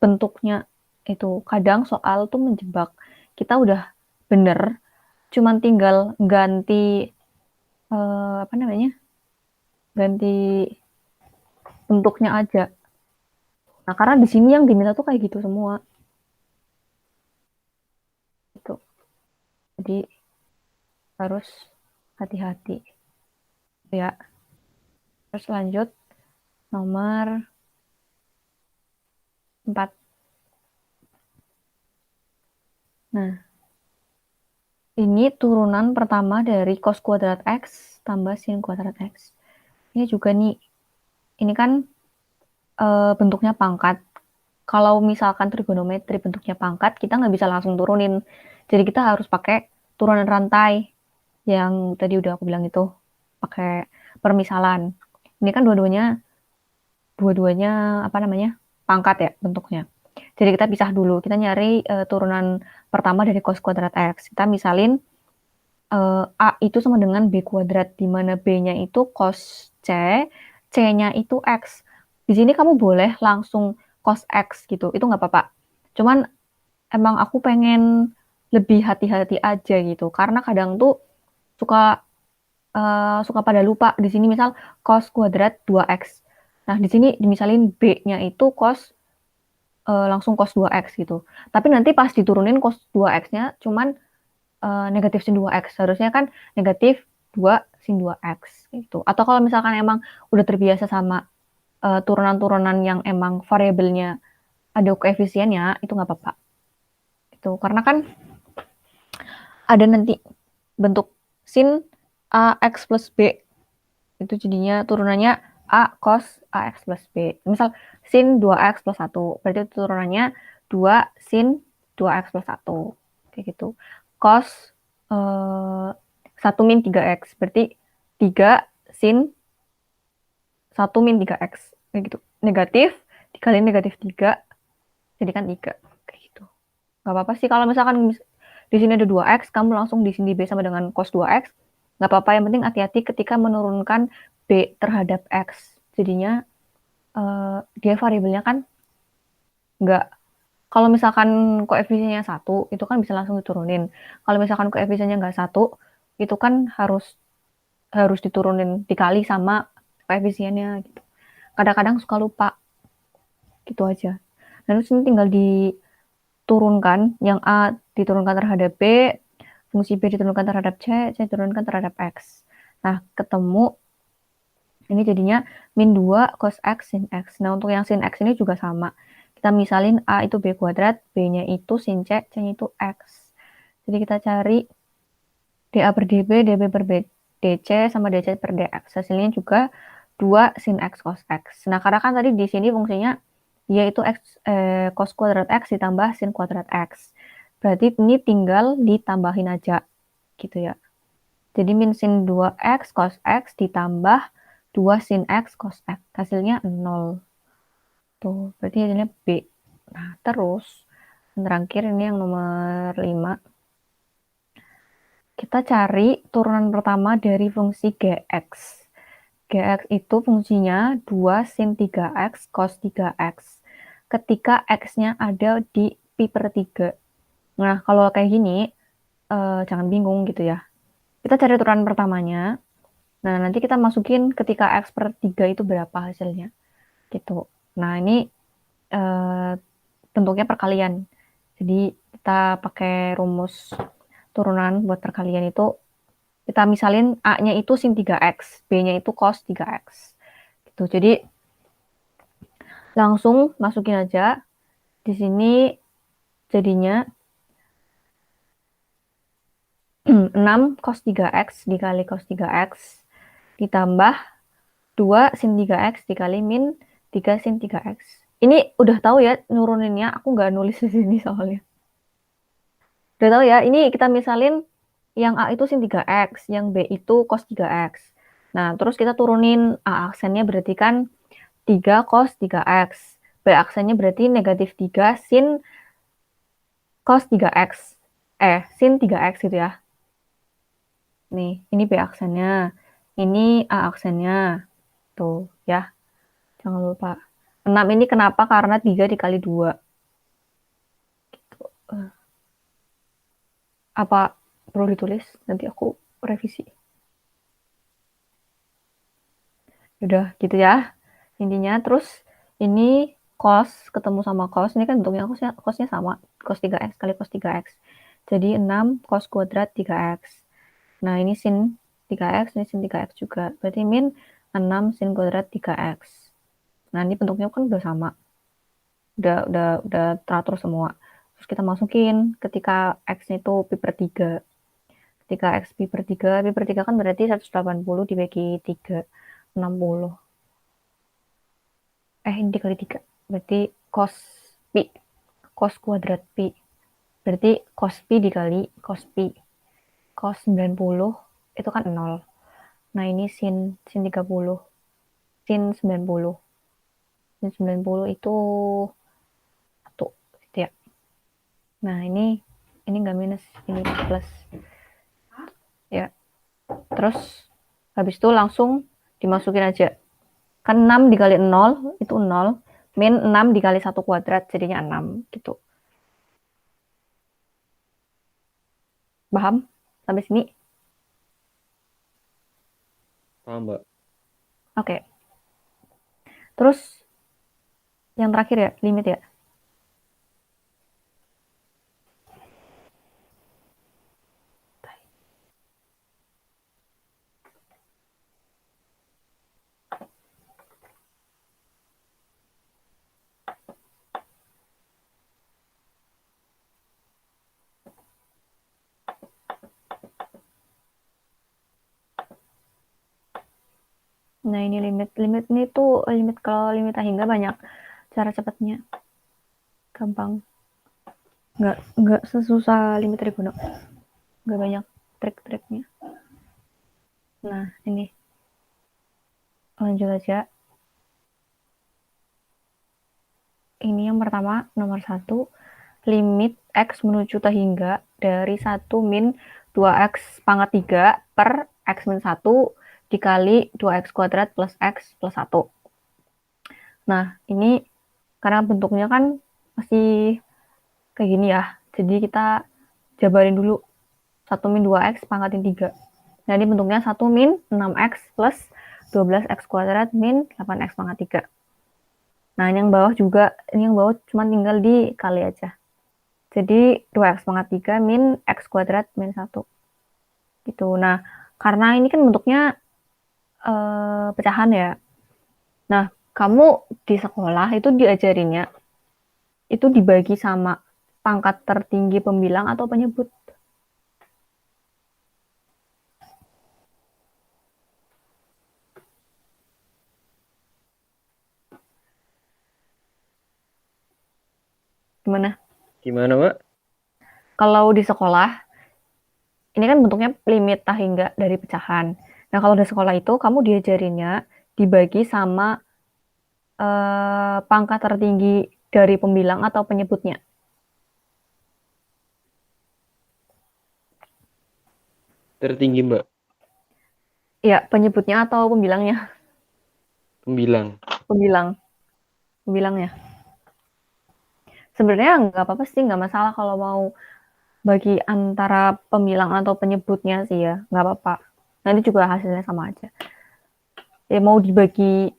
bentuknya itu. Kadang soal tuh menjebak. Kita udah bener, cuman tinggal ganti apa namanya? Ganti bentuknya aja. Nah, karena di sini yang diminta tuh kayak gitu semua. Gitu. Jadi harus hati-hati ya. Terus lanjut nomor 4. Nah, ini turunan pertama dari cos kuadrat x tambah sin kuadrat x. Ini juga nih, ini kan bentuknya pangkat. Kalau misalkan trigonometri bentuknya pangkat, kita nggak bisa langsung turunin. Jadi kita harus pakai turunan rantai yang tadi udah aku bilang itu, pakai permisalan. Ini kan dua-duanya apa namanya, pangkat ya bentuknya. Jadi kita pisah dulu, kita nyari turunan pertama dari cos kuadrat x. Kita misalin a itu sama dengan b kuadrat, di mana b-nya itu cos c, c-nya itu x. Di sini kamu boleh langsung cos x gitu, itu nggak apa-apa. Cuman emang aku pengen lebih hati-hati aja gitu, karena kadang tuh suka suka pada lupa. Di sini misal cos kuadrat 2x. Nah, di sini dimisalin b-nya itu cos langsung cos 2x gitu. Tapi nanti pas diturunin cos 2x-nya cuman negatif sin 2x. Harusnya kan negatif 2 sin 2x gitu. Atau kalau misalkan emang udah terbiasa sama turunan-turunan yang emang variabelnya ada koefisiennya, itu nggak apa-apa. Itu karena kan ada nanti bentuk sin ax plus b. Itu jadinya turunannya a cos ax plus b. Misal sin 2x plus 1, berarti turunannya 2 sin 2x plus 1. Kayak gitu. Cos 1 min 3x, berarti 3 sin 1 min 3x. Kayak gitu. Negatif dikali negatif 3, jadikan 3. Kayak gitu. Gak apa-apa sih kalau misalkan di sini ada 2x, kamu langsung di sini b sama dengan cos 2x. Gak apa-apa, yang penting hati-hati ketika menurunkan b terhadap x. Jadinya dia variabelnya kan nggak, kalau misalkan koefisiennya 1, itu kan bisa langsung diturunin. Kalau misalkan koefisiennya nggak 1, itu kan harus diturunin dikali sama koefisiennya gitu. Kadang-kadang suka lupa. Gitu aja. Dan terus ini tinggal diturunkan, yang A diturunkan terhadap B, fungsi B diturunkan terhadap C, C diturunkan terhadap X. Nah, ketemu ini jadinya min 2 cos X sin X. Nah, untuk yang sin X ini juga sama. Kita misalin A itu B kuadrat, B-nya itu sin C, C-nya itu X. Jadi kita cari dA per dB, dB per dC, sama dC per dX. Hasilnya juga 2 sin X cos X. Nah, karena kan tadi di sini fungsinya yaitu cos kuadrat X ditambah sin kuadrat X. Berarti ini tinggal ditambahin aja gitu ya. Jadi min sin 2X cos X ditambah 2 sin X cos X. Hasilnya 0. Tuh, berarti hasilnya B. Nah, terus yang terakhir ini yang nomor 5. Kita cari turunan pertama dari fungsi Gx. Gx itu fungsinya 2 sin 3x cos 3x. Ketika x-nya ada di pi per 3. Nah, kalau kayak gini, jangan bingung gitu ya. Kita cari turunan pertamanya. Nah, nanti kita masukin ketika x per 3 itu berapa hasilnya. Gitu. Nah, ini bentuknya perkalian. Jadi, kita pakai rumus turunan buat perkalian itu. Kita misalin A-nya itu sin 3x, B-nya itu cos 3x. Gitu. Jadi, langsung masukin aja. Di sini jadinya 6 cos 3x dikali cos 3x ditambah 2 sin 3x dikali min 3 sin 3x. Ini udah tahu ya nuruninnya, aku nggak nulis di sini soalnya. Udah tahu ya, ini kita misalin yang A itu sin 3x, yang B itu cos 3x. Nah, terus kita turunin A aksennya berarti kan 3 cos 3x. B aksennya berarti negatif 3 sin cos 3x. Sin 3x gitu ya. Nih, ini B aksennya. Ini A aksennya. Tuh, ya. Jangan lupa. 6 ini kenapa? Karena 3 dikali 2. Gitu. Apa perlu ditulis? Nanti aku revisi. Udah gitu ya. Intinya terus ini cos ketemu sama cos. Ini kan bentuknya cosnya sama. Cos 3x kali cos 3x. Jadi 6 cos kuadrat 3x. Nah, ini sin 3x, ini sin 3x juga. Berarti min 6 sin kuadrat 3x. Nah, ini bentuknya kan udah sama. Udah teratur semua. Terus kita masukin ketika x-nya itu pi per 3. Ketika x pi per 3 kan berarti 180 dibagi 3, 60. Ini dikali 3. Berarti cos pi. Cos kuadrat pi. Berarti cos pi dikali cos pi. Cos 90 itu kan 0. Nah, ini sin 30. Sin 90. Sin 90 itu 1. Gitu ya. Nah, ini nggak minus, ini plus. Ya. Terus habis itu langsung dimasukin aja. Kan 6 dikali 0 itu 0. Min 6 dikali 1 kuadrat jadinya 6 gitu. Paham? Sampai sini? Paham, Mbak. Oke. Terus yang terakhir ya, limit ya. Nah, ini limit. Limit ini tuh kalau limit hingga banyak cara cepatnya. Gampang. Nggak sesusah limit trigono. Nggak banyak trik-triknya. Nah, ini. Lanjut aja. Ini yang pertama, nomor 1. Limit x menuju T hingga dari 1 min 2x pangkat 3 per x min 1 dikali 2x kuadrat plus x plus 1. Nah, ini karena bentuknya kan masih kayak gini ya. Jadi kita jabarin dulu. 1 min 2x pangkatin 3. Nah, ini bentuknya 1 min 6x plus 12x kuadrat min 8x pangkat 3. Nah, ini yang bawah juga, ini yang bawah cuma tinggal dikali aja. Jadi 2x pangkat 3 min x kuadrat min 1. Gitu. Nah, karena ini kan bentuknya pecahan ya. Nah, kamu di sekolah itu diajarinnya itu dibagi sama pangkat tertinggi pembilang atau penyebut. Gimana? Gimana, Mbak? Kalau di sekolah, ini kan bentuknya limit tah hingga dari pecahan. Nah, kalau di sekolah itu kamu diajarinnya dibagi sama pangkat tertinggi dari pembilang atau penyebutnya? Tertinggi, Mbak. Ya, penyebutnya atau pembilangnya? Pembilang. Pembilang, pembilangnya. Sebenarnya nggak apa-apa sih, nggak masalah kalau mau bagi antara pembilang atau penyebutnya sih ya, nggak apa-apa. Nanti juga hasilnya sama aja. Ya mau dibagi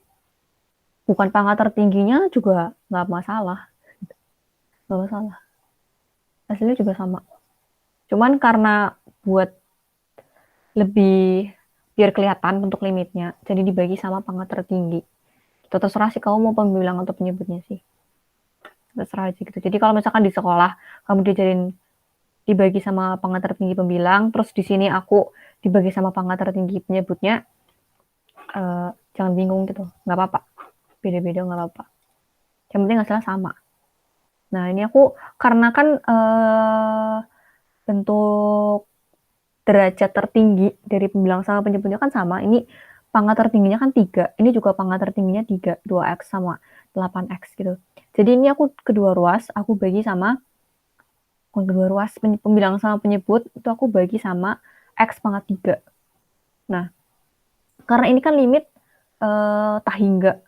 bukan pangkat tertingginya juga nggak masalah, nggak masalah. Hasilnya juga sama. Cuman karena buat lebih biar kelihatan bentuk limitnya, jadi dibagi sama pangkat tertinggi. Itu terserah sih kamu mau pembilang atau penyebutnya sih. Terserah aja gitu. Jadi kalau misalkan di sekolah kamu diajarin dibagi sama pangkat tertinggi pembilang, terus di sini aku dibagi sama pangkat tertinggi penyebutnya, jangan bingung gitu, nggak apa-apa. Beda-beda nggak apa-apa. Yang penting hasilnya sama. Nah ini aku karena kan bentuk derajat tertinggi dari pembilang sama penyebutnya kan sama. Ini pangkat tertingginya kan 3. Ini juga pangkat tertingginya 3. 2x sama 8x gitu. Jadi ini aku kedua ruas, aku bagi sama kedua ruas pembilang sama penyebut, itu aku bagi sama x pangkat 3. Nah, karena ini kan limit tahingga.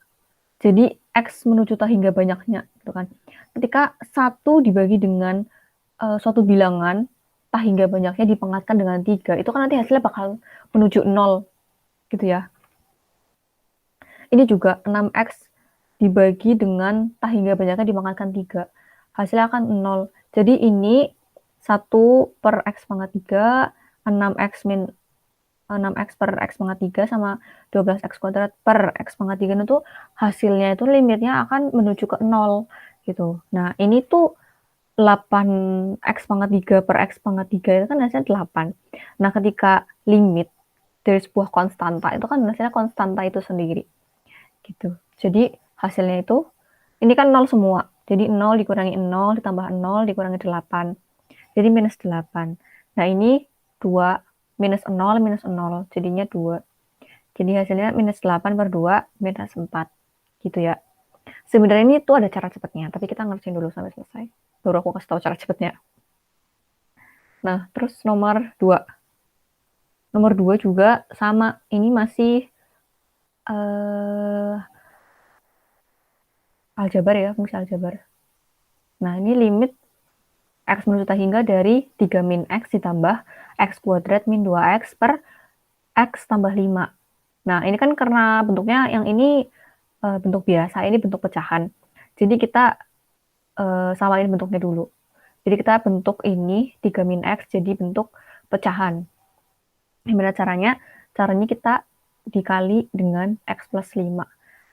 Jadi x menuju tahingga banyaknya gitu kan. Ketika satu dibagi dengan suatu bilangan tahingga banyaknya dipangkatkan dengan 3, itu kan nanti hasilnya bakal menuju 0 gitu ya. Ini juga 6x dibagi dengan tahingga banyaknya dipangkatkan 3. Hasilnya akan 0. Jadi ini 1 per x pangkat 3, 6x min 6x per x pangkat 3 sama 12x kuadrat per x pangkat 3 itu hasilnya itu limitnya akan menuju ke 0 gitu. Nah ini tuh 8x pangkat 3 per x pangkat 3 itu kan hasilnya 8. Nah ketika limit dari sebuah konstanta itu kan hasilnya konstanta itu sendiri gitu. Jadi hasilnya itu ini kan 0 semua. Jadi 0 dikurangi 0 ditambah 0 dikurangi 8. Jadi minus 8. Nah ini 2 minus 0 minus 0. Jadinya 2. Jadi hasilnya minus 8 per 2 minus 4. Gitu ya. Sebenarnya ini tuh ada cara cepatnya. Tapi kita ngerjain dulu sampai selesai. Baru aku kasih tahu cara cepatnya. Nah terus nomor 2. Nomor 2 juga sama. Ini masih aljabar ya. Fungsi aljabar. Nah ini limit x menuju hingga dari 3 min x ditambah x kuadrat min 2x per x tambah 5. Nah, ini kan karena bentuknya yang ini bentuk biasa, ini bentuk pecahan. Jadi kita samain bentuknya dulu. Jadi kita bentuk ini 3 min x jadi bentuk pecahan. Gimana caranya? Caranya kita dikali dengan x plus 5.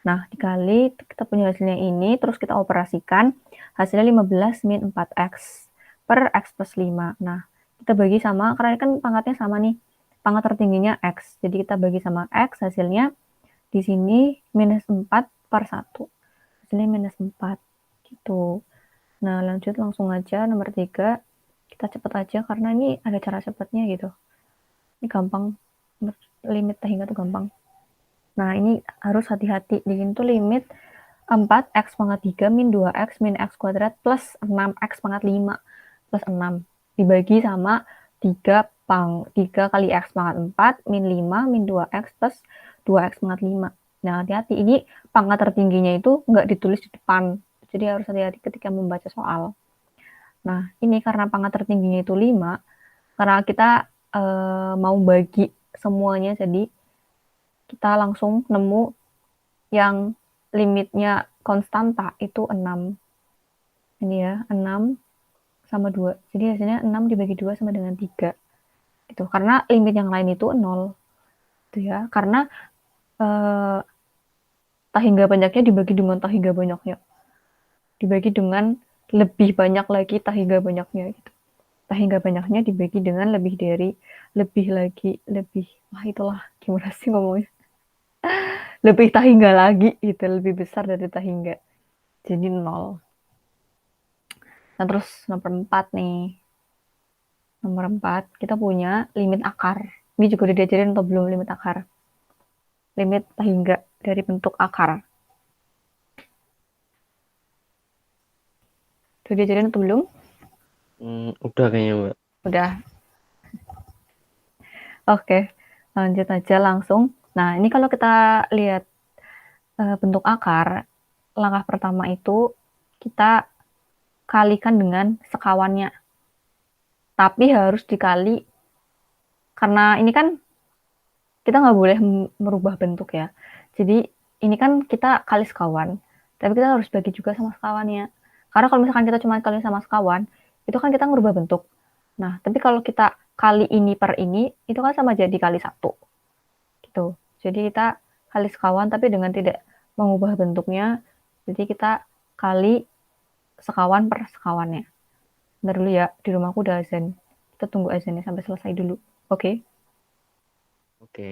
Nah, dikali kita punya hasilnya ini, terus kita operasikan, hasilnya 15 min 4x per x plus 5. Nah, kita bagi sama, karena kan pangkatnya sama nih, pangkat tertingginya x. Jadi kita bagi sama x, hasilnya di sini minus 4 per 1. Hasilnya minus 4, gitu. Nah, lanjut langsung aja, nomor 3. Kita cepet aja, karena ini ada cara cepatnya gitu. Ini gampang, limit hingga tuh gampang. Nah, ini harus hati-hati. Di sini tuh limit 4x pangkat 3 min 2x min x kuadrat plus 6x pangkat 5 plus 6. Dibagi sama 3 kali x pangkat 4 min 5 min 2x plus 2x pangkat 5. Nah, hati-hati. Ini pangkat tertingginya itu nggak ditulis di depan. Jadi harus hati-hati ketika membaca soal. Nah, ini karena pangkat tertingginya itu 5, karena kita mau bagi semuanya, jadi kita langsung nemu yang limitnya konstanta itu 6. Ini ya, 6 sama 2. Jadi hasilnya 6 dibagi 2 sama dengan 3. Gitu. Karena limit yang lain itu 0. Gitu ya. Karena tahingga banyaknya dibagi dengan tahingga banyaknya. Dibagi dengan lebih banyak lagi tahingga banyaknya gitu. Tahingga banyaknya dibagi dengan lebih dari, lebih lagi, lebih. Wah, itulah gimana sih ngomongnya. Lebih tahingga lagi gitu, lebih besar dari tahingga. Jadi 0. Nah, terus nomor 4 nih. Nomor 4, kita punya limit akar. Ini juga udah diajarin atau belum limit akar? Limit tahingga dari bentuk akar. Udah diajarin atau belum? Udah kayaknya, Mbak. Udah. Oke, lanjut aja langsung. Nah, ini kalau kita lihat bentuk akar, langkah pertama itu kita kalikan dengan sekawannya. Tapi harus dikali, karena ini kan kita nggak boleh merubah bentuk ya. Jadi ini kan kita kali sekawan, tapi kita harus bagi juga sama sekawannya. Karena kalau misalkan kita cuma kali sama sekawan, itu kan kita ngerubah bentuk. Nah, tapi kalau kita kali ini per ini, itu kan sama jadi kali satu. Gitu. Jadi kita kali sekawan tapi dengan tidak mengubah bentuknya. Jadi kita kali sekawan per sekawannya. Bentar dulu ya, di rumahku udah azan. Kita tunggu azannya sampai selesai dulu. Oke? Okay? Oke.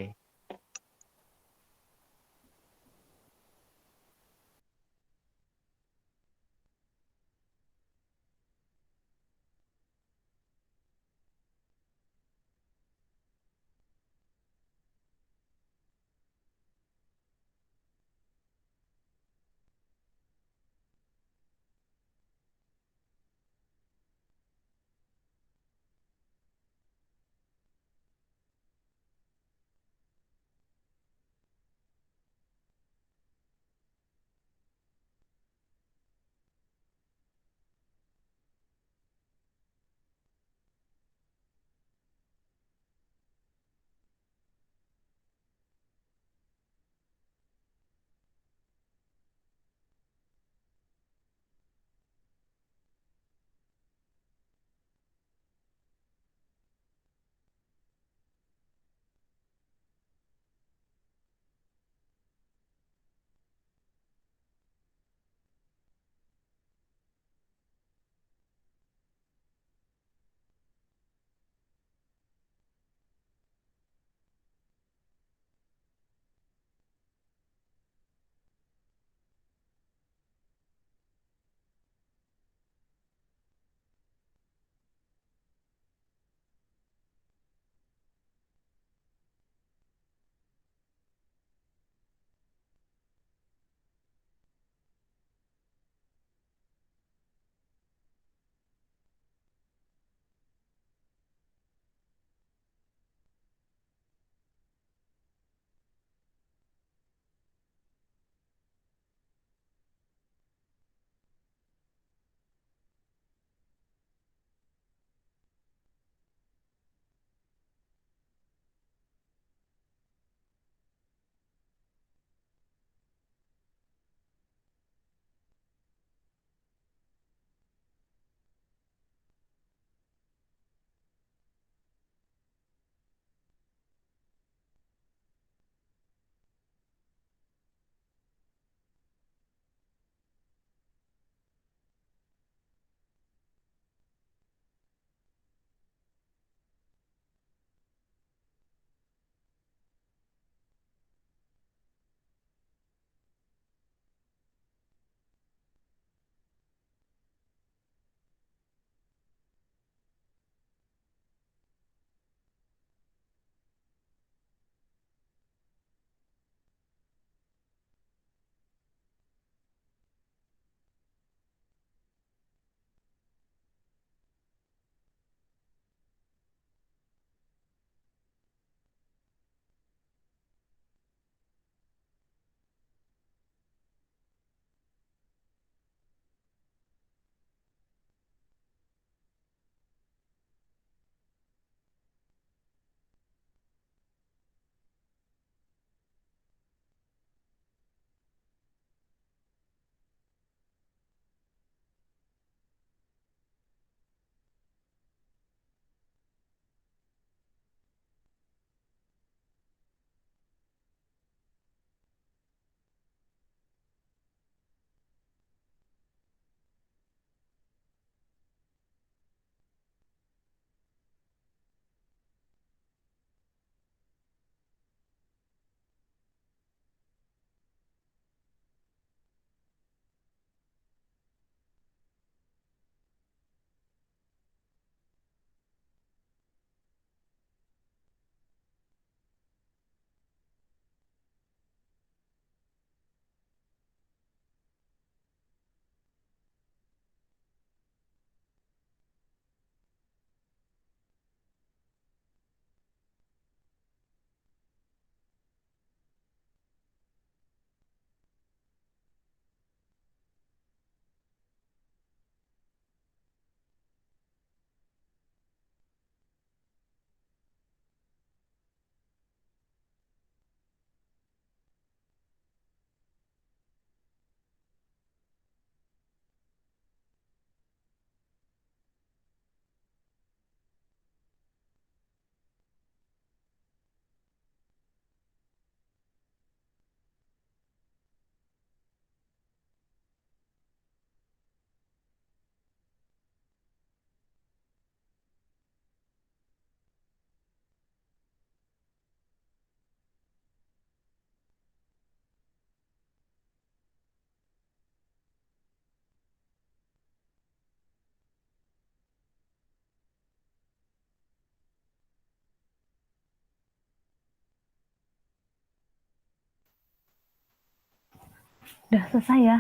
Udah selesai ya.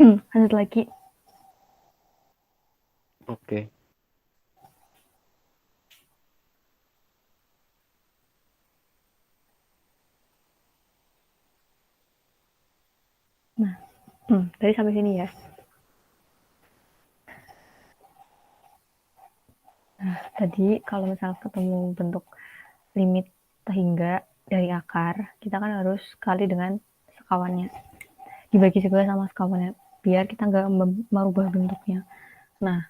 Lanjut lagi. Oke. Nah, tadi sampai sini ya. Nah, tadi kalau misal ketemu bentuk limit hingga dari akar, kita kan harus kali dengan sekawannya. Dibagi juga sama sekawannya, biar kita nggak merubah bentuknya. Nah,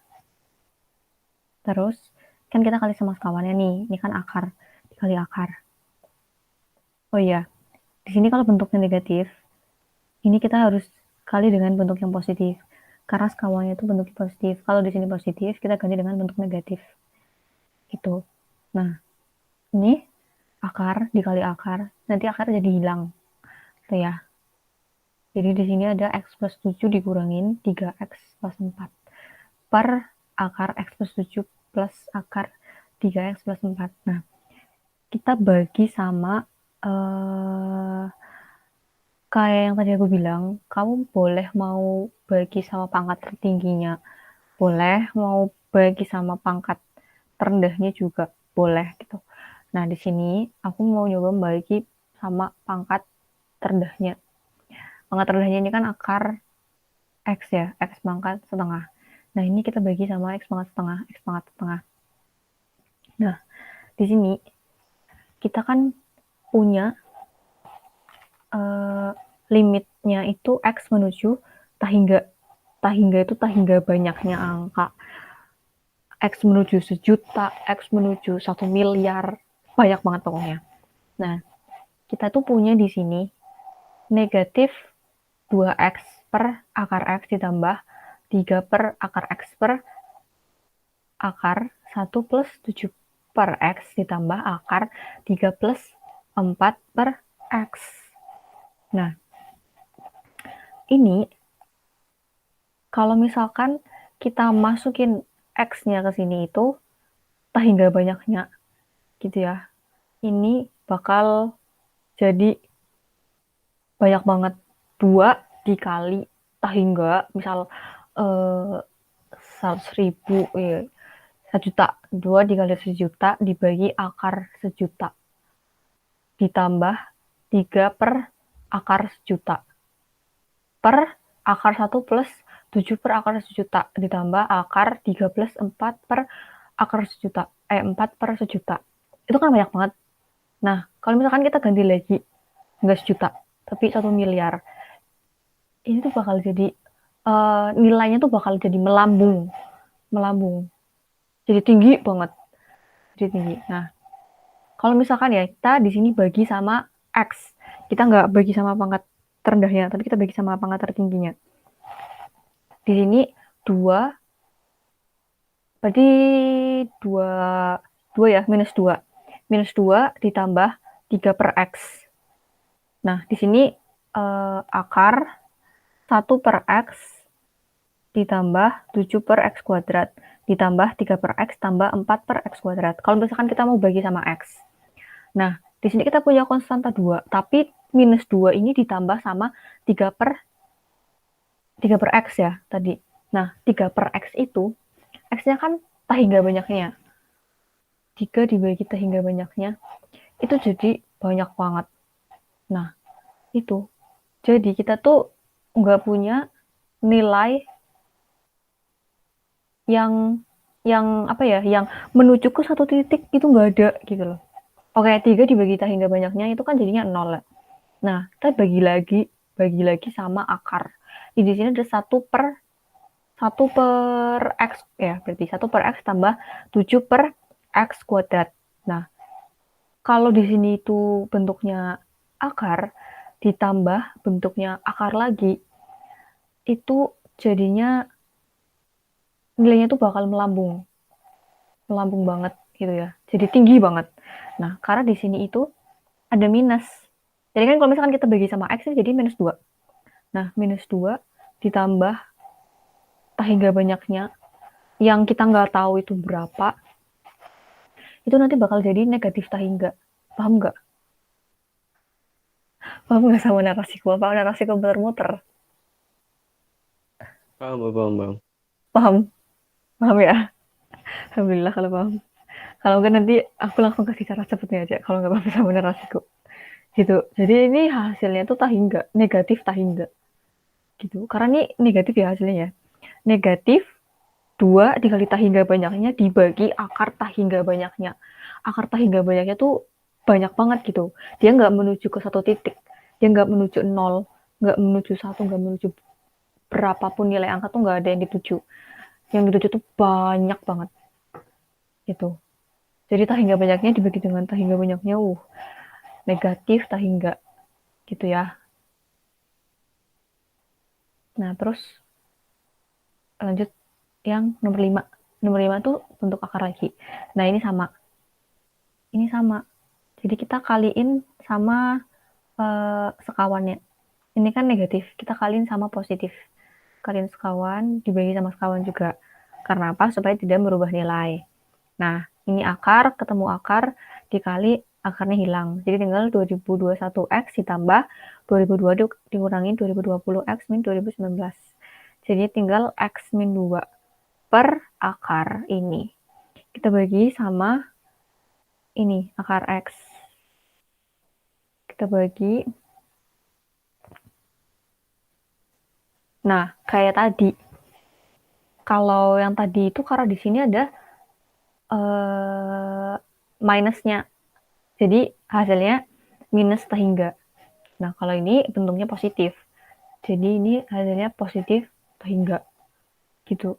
terus kan kita kali sama sekawannya nih, ini kan akar, dikali akar. Oh iya, di sini kalau bentuknya negatif, ini kita harus kali dengan bentuk yang positif. Karena sekawannya itu bentuknya positif. Kalau di sini positif, kita ganti dengan bentuk negatif. Gitu. Nah, ini akar dikali akar, nanti akar jadi hilang. Tuh ya. Jadi di sini ada x plus 7 dikurangin 3x plus 4 per akar x plus 7 plus akar 3x plus 4. Nah, kita bagi sama kayak yang tadi aku bilang, kamu boleh mau bagi sama pangkat tertingginya, boleh mau bagi sama pangkat terendahnya juga boleh gitu. Nah, di sini aku mau nyoba bagi sama pangkat terendahnya. Pangkat terendahnya ini kan akar X ya, X pangkat setengah. Nah, ini kita bagi sama X pangkat setengah, X pangkat setengah. Nah, di sini kita kan punya limitnya itu X menuju tahingga. Tahingga itu tahingga banyaknya angka. X menuju sejuta, X menuju 1 miliar. Banyak banget pokoknya. Nah, kita tuh punya di sini negatif 2x per akar x ditambah 3 per akar x per akar 1 plus 7 per x ditambah akar 3 plus 4 per x. Nah, ini kalau misalkan kita masukin x-nya ke sini itu tak hingga banyaknya gitu ya. Ini bakal jadi banyak banget. 2 dikali tak hingga misal 100.000 ya, 1 juta. 2 dikali 1 juta dibagi akar 1 juta ditambah 3 per akar 1 juta per akar 1 plus 7 per akar 1 juta ditambah akar 3 plus 4 per akar 1 juta. 4 per 1 juta. Itu kan banyak banget. Nah, kalau misalkan kita ganti lagi, nggak 1 juta, tapi 1 miliar. Ini tuh bakal jadi, nilainya tuh bakal jadi melambung. Melambung. Jadi tinggi banget. Jadi tinggi. Nah, kalau misalkan ya, kita di sini bagi sama X. Kita nggak bagi sama pangkat terendahnya, tapi kita bagi sama pangkat tertingginya. Di sini 2, berarti 2, 2 ya, minus 2. Minus 2 ditambah 3 per X. Nah, di sini akar 1 per X ditambah 7 per X kuadrat ditambah 3 per X tambah 4 per X kuadrat. Kalau misalkan kita mau bagi sama X. Nah, di sini kita punya konstanta 2, tapi minus 2 ini ditambah sama 3 per X ya tadi. Nah, 3 per X itu, X-nya kan tak hingga banyaknya. 3 dibagi tak hingga banyaknya, itu jadi banyak banget. Nah, itu. Jadi kita tuh nggak punya nilai yang apa ya, yang menuju ke satu titik itu nggak ada gitu loh. Oke, 3 dibagi tak hingga banyaknya itu kan jadinya 0 ya. Nah, kita bagi lagi sama akar. Di sini ada 1 per X ya, berarti 1 per X tambah 7 per X kuadrat. Nah, kalau di sini itu bentuknya akar, ditambah bentuknya akar lagi, itu jadinya nilainya tuh bakal melambung. Melambung banget gitu ya. Jadi tinggi banget. Nah, karena di sini itu ada minus. Jadi kan kalau misalkan kita bagi sama X, jadi minus 2. Nah, minus 2 ditambah tak hingga banyaknya, yang kita nggak tahu itu berapa, itu nanti bakal jadi negatif tak hingga. Paham nggak? Paham nggak sama narasiku? Apa narasiku muter-muter? Paham, paham, paham. Paham? Paham ya? Alhamdulillah kalau paham. Kalau enggak nanti aku langsung kasih cara cepetnya aja kalau nggak paham sama narasiku. Gitu. Jadi ini hasilnya tuh tahingga, negatif tahingga. Gitu. Karena ini negatif ya hasilnya ya. Negatif 2 dikali tahingga banyaknya dibagi akar tahingga banyaknya. Akar tahingga banyaknya tuh banyak banget gitu. Dia nggak menuju ke satu titik. Dia nggak menuju 0, nggak menuju 1, nggak menuju berapapun nilai angka tuh nggak ada yang dituju. Yang dituju tuh banyak banget gitu. Jadi tahingga banyaknya dibagi dengan tahingga banyaknya, negatif tahingga gitu ya. Nah, terus lanjut yang nomor 5. Nomor 5 tuh bentuk akar lagi. Nah, ini sama. Ini sama. Jadi kita kaliin sama sekawannya. Ini kan negatif, kita kaliin sama positif. Kaliin sekawan, dibagi sama sekawan juga. Karena apa? Supaya tidak merubah nilai. Nah, ini akar, ketemu akar, dikali akarnya hilang. Jadi tinggal 2021X ditambah 2020 dikurangi 2020X min 2019. Jadi tinggal X min 2 per akar ini. Kita bagi sama ini, akar X. Kita bagi. Nah, kayak tadi. Kalau yang tadi itu karena di sini ada minusnya. Jadi hasilnya minus tahingga. Nah, kalau ini bentuknya positif. Jadi ini hasilnya positif tahingga. Gitu.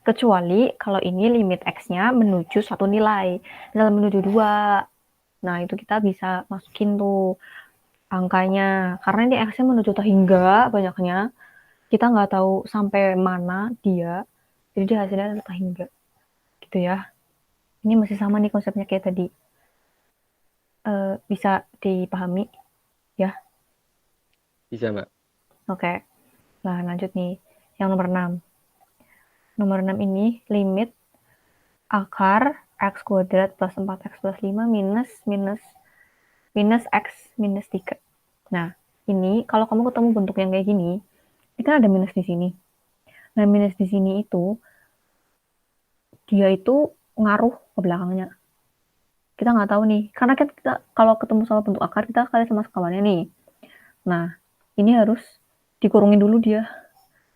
Kecuali kalau ini limit X-nya menuju satu nilai. Misal menuju 2. Nah, itu kita bisa masukin tuh angkanya. Karena ini X-nya menuju tahingga banyaknya. Kita nggak tahu sampai mana dia. Jadi hasilnya adalah tahingga. Gitu ya. Ini masih sama nih konsepnya kayak tadi. Bisa dipahami ya. Bisa, Mbak. Oke. Nah, lanjut nih. Yang nomor 6. Nomor 6 ini limit akar X kuadrat plus 4X plus 5 minus X minus 3. Nah, ini kalau kamu ketemu bentuk yang kayak gini, ini kan ada minus di sini. Nah, minus di sini itu, dia itu ngaruh ke belakangnya. Kita nggak tahu nih, karena kan kita kalau ketemu sama bentuk akar, kita kali sama sekawannya nih. Nah, ini harus dikurungin dulu dia,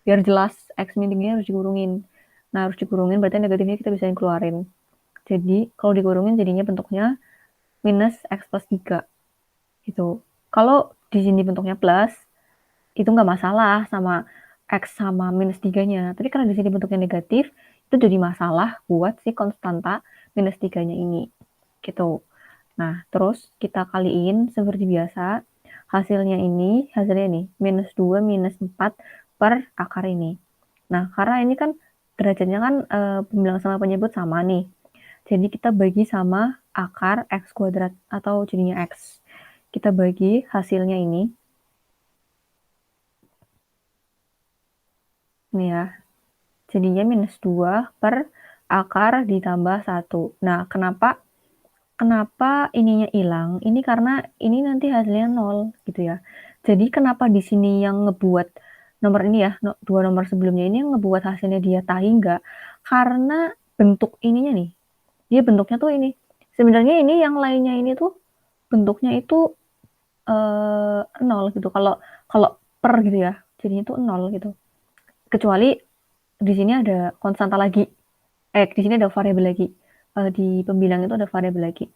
biar jelas X min-nya harus dikurungin. Nah, harus dikurungin berarti negatifnya kita bisa keluarin. Jadi, kalau dikurungin jadinya bentuknya minus X plus 3. Gitu. Kalau di sini bentuknya plus, itu nggak masalah sama X sama minus 3-nya. Tapi karena di sini bentuknya negatif, itu jadi masalah buat si konstanta minus 3-nya ini. Gitu. Nah, terus kita kaliin seperti biasa. Hasilnya nih, minus 2 minus 4 per akar ini. Nah, karena ini kan derajatnya kan pembilang sama penyebut sama nih. Jadi kita bagi sama akar X kuadrat atau jadinya X. Kita bagi hasilnya ini. Nih ya. Jadinya minus 2 per akar ditambah 1. Nah, kenapa ininya hilang? Ini karena ini nanti hasilnya 0 gitu ya. Jadi kenapa di sini yang ngebuat nomor ini ya, dua nomor sebelumnya ini yang ngebuat hasilnya dia tahingga? Karena bentuk ininya nih. Dia bentuknya tuh ini. Sebenarnya ini yang lainnya ini tuh bentuknya itu 0 gitu. Kalau per gitu ya, jadinya tuh 0 gitu. Kecuali di sini ada konstanta lagi. Di sini ada variabel lagi. Di pembilang itu ada variabel lagi.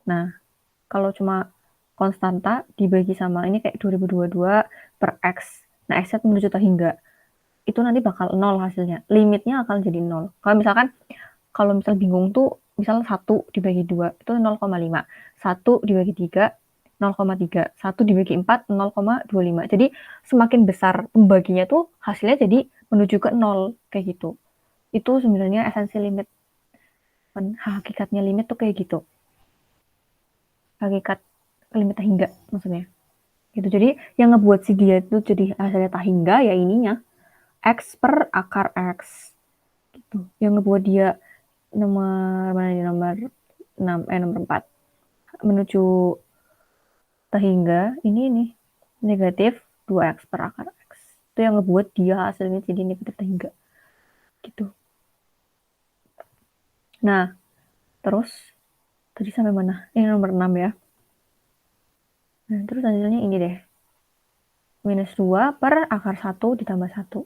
Nah, kalau cuma konstanta dibagi sama ini kayak 2022 per X. Nah, X-nya menuju hingga. Itu nanti bakal 0 hasilnya. Limitnya akan jadi 0. Kalau misal bingung tuh, misal 1 dibagi 2, itu 0,5. 1 dibagi 3, 0,3. 1 dibagi 4, 0,25. Jadi semakin besar pembaginya tuh hasilnya jadi menuju ke 0. Kayak gitu. Itu sebenarnya esensi limit. Hakikatnya limit tuh kayak gitu. Hakikat limit tahingga maksudnya. Gitu. Jadi yang ngebuat si dia itu jadi hasilnya tahingga ya ininya. X per akar X. Gitu. Yang ngebuat dia nomor 6, nomor 4 menuju sehingga ini nih negatif 2x per akar x. Itu yang ngebuat dia hasilnya jadi negatif sehingga. Gitu. Nah, terus tadi sampai mana? Ini nomor 6 ya. Nah, terus hasilnya ini deh. Minus 2 per akar 1 ditambah 1.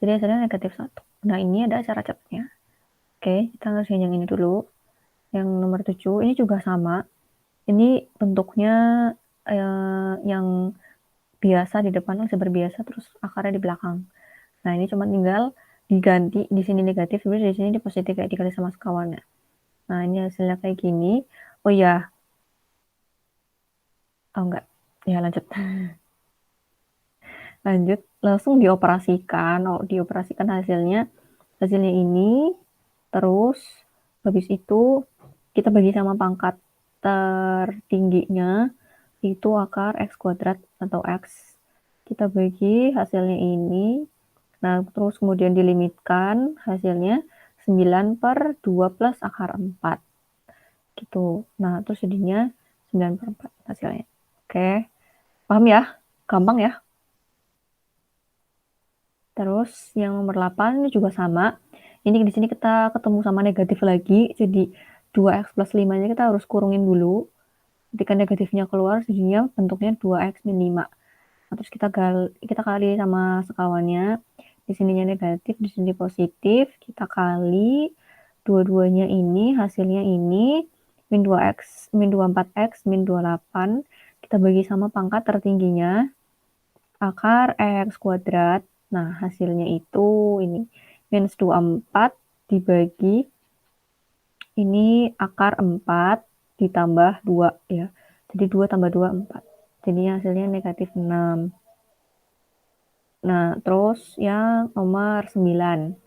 Jadi hasilnya negatif 1. Nah, ini ada cara cepatnya. Oke, kita ngerjain yang ini dulu. Yang nomor 7, ini juga sama. Ini bentuknya yang biasa di depan masih berbiasa, terus akarnya di belakang. Nah, ini cuma tinggal diganti, di sini negatif, sebenarnya di sini di positif kayak dikali sama sekawannya. Nah, ini hasilnya kayak gini. Oh iya. Oh enggak. Ya, lanjut. Lanjut, langsung dioperasikan. Oh, dioperasikan hasilnya. Hasilnya ini, terus habis itu kita bagi sama pangkat tertingginya, itu akar x kuadrat atau x. Kita bagi hasilnya ini. Nah, terus kemudian dilimitkan hasilnya 9 per 2 plus akar 4. Gitu. Nah, terus jadinya 9 per 4 hasilnya. Oke. Paham ya? Gampang ya? Terus yang nomor 8 ini juga sama. Ini di sini kita ketemu sama negatif lagi. Jadi 2x plus 5-nya kita harus kurungin dulu. Ketika negatifnya keluar, jadinya bentuknya 2x min 5. Nah, terus kita kali sama sekawannya. Di sininya negatif, di sini positif. Kita kali dua-duanya ini, hasilnya ini min 2x, min 24x, min 28. Kita bagi sama pangkat tertingginya akar x kuadrat. Nah, hasilnya itu ini minus 24 dibagi ini akar 4 ditambah 2 ya. Jadi 2 tambah 2, 4. Jadi hasilnya negatif 6. Nah, terus yang nomor 9.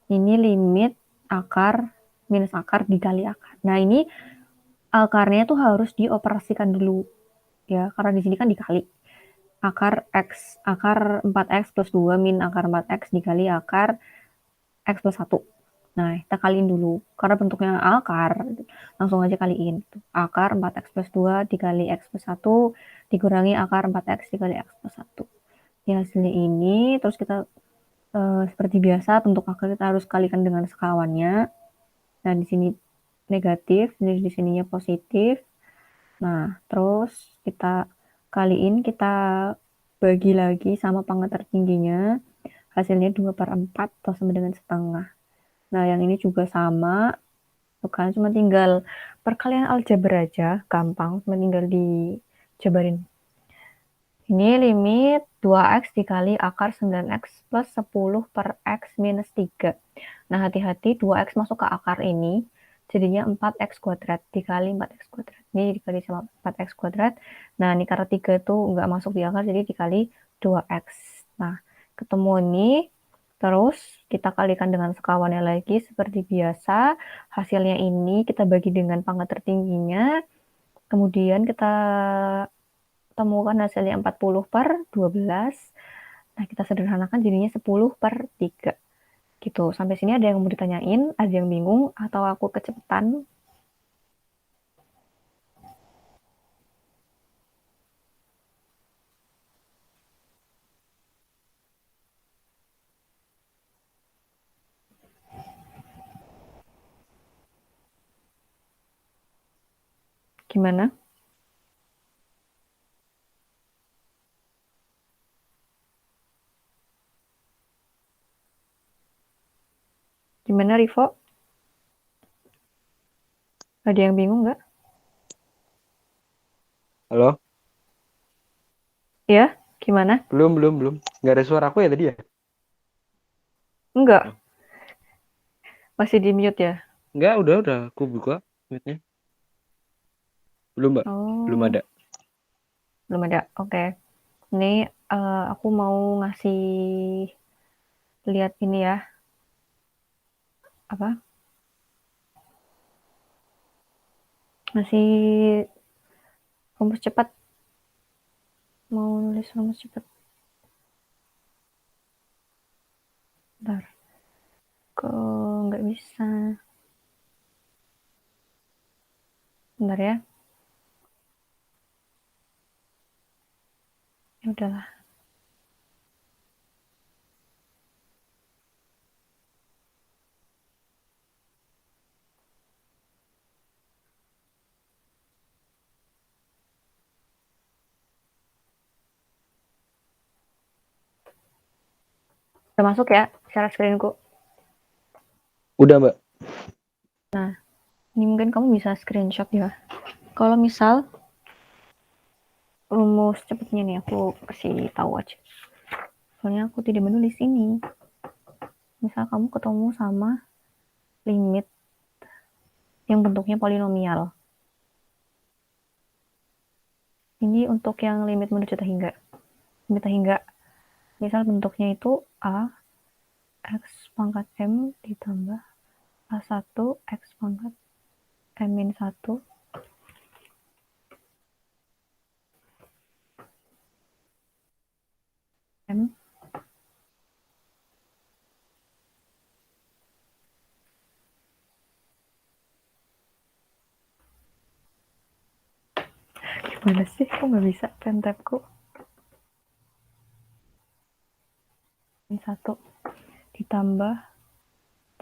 Ini limit akar minus akar dikali akar. Nah, ini akarnya tuh harus dioperasikan dulu ya, karena di sini kan dikali. Akar 4x plus 2 min akar 4x dikali akar x plus 1. Nah, kita kaliin dulu. Karena bentuknya akar, langsung aja kaliin. Akar 4x plus 2 dikali x plus 1 dikurangi akar 4x dikali x plus 1. Ya, hasilnya ini. Terus kita seperti biasa, bentuk akar kita harus kalikan dengan sekawannya. Nah, di sini negatif, jadi di sininya positif. Nah, terus kita kaliin, kita bagi lagi sama pangkat tertingginya. Hasilnya 2 per 4 atau sama dengan setengah. Nah, yang ini juga sama. Bukan, cuma tinggal perkalian aljabar aja. Gampang, cuma tinggal dijabarin. Ini limit 2x dikali akar 9x plus 10 per x minus 3. Nah, hati-hati 2x masuk ke akar ini. Jadinya 4x kuadrat dikali 4x kuadrat. Ini dikali sama 4x kuadrat. Nah, ini karena 3 itu nggak masuk di akar, jadi dikali 2x. Nah, ketemu ini. Terus kita kalikan dengan sekawannya lagi seperti biasa. Hasilnya ini kita bagi dengan pangkat tertingginya. Kemudian kita temukan hasilnya 40 per 12. Nah, kita sederhanakan jadinya 10 per 3. Gitu. Sampai sini ada yang mau ditanyain, ada yang bingung, atau aku kecepatan? Gimana? Gimana, Rivo? Ada yang bingung nggak? Halo? Ya, gimana? Belum. Nggak ada suara aku ya tadi ya? Enggak, masih di mute ya? Nggak, udah. Aku buka mute-nya. Belum, Mbak. Belum Oh, ada. belum ada. Oke. Ini aku mau ngasih lihat ini ya. Apa? Ngasih rumus cepat. Mau nulis rumus cepat. Bentar. Kok nggak bisa? Bentar ya. udahlah. Udah masuk ya share screenku. Udah, Mbak. Nah, ini mungkin kamu bisa screenshot ya. Kalau misal rumus cepatnya nih aku kasih tahu aja. Soalnya aku tidak menulis ini. Misal kamu ketemu sama limit yang bentuknya polinomial. Ini untuk yang limit menuju tahingga. Limit tahingga. Misal bentuknya itu A X pangkat M ditambah A1 X pangkat M-1 M gimana sih? Kok nggak bisa pen tabku? M1 ditambah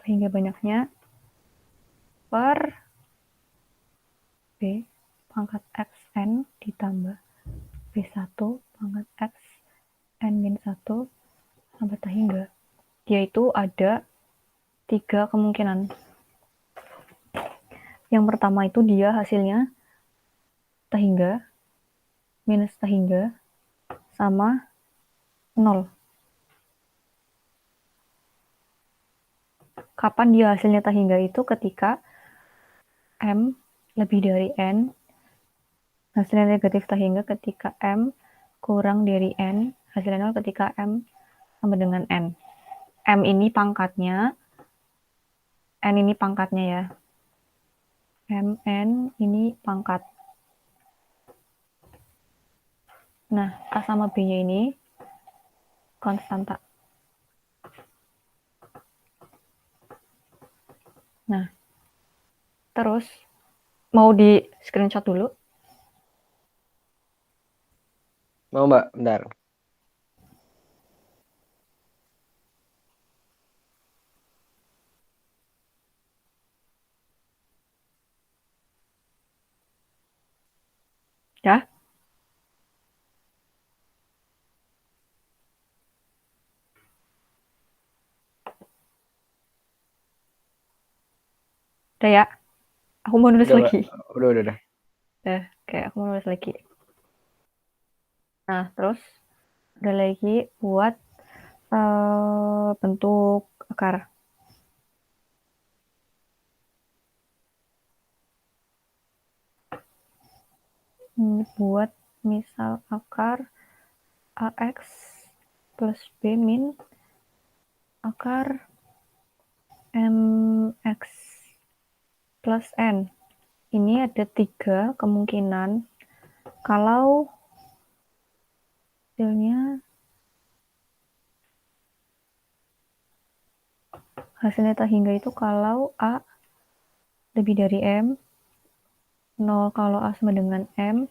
hingga banyaknya per B pangkat XN ditambah B1 pangkat X N-1 sampai hingga. Yaitu ada 3 kemungkinan. Yang pertama itu dia hasilnya tahingga minus tahingga sama 0. Kapan dia hasilnya tahingga itu ketika M lebih dari N, hasilnya negatif tahingga ketika M kurang dari N, hasilnya 0 ketika M sama dengan N. M ini pangkatnya, N ini pangkatnya ya. MN ini pangkat. Nah, A sama B-nya ini konstanta. Nah, terus mau di screenshot dulu? Mau, Mbak? Bentar. Ya? Udah ya? Aku mau nulis Udah, Mbak. lagi. Udah. Kayak aku mau nulis lagi. Nah, terus ada lagi buat bentuk akar. Buat misal akar AX plus B min akar MX plus N. Ini ada 3 kemungkinan kalau hasilnya tahingga itu kalau A lebih dari M, 0 kalau A sama dengan M,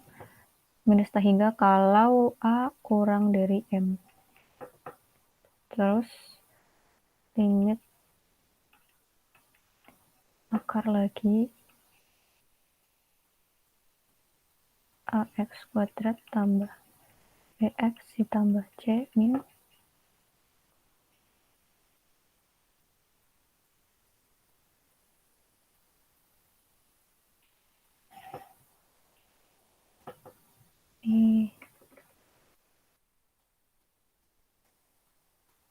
minus tahingga kalau A kurang dari M. Terus limit akar lagi AX kuadrat tambah BX ditambah C min ini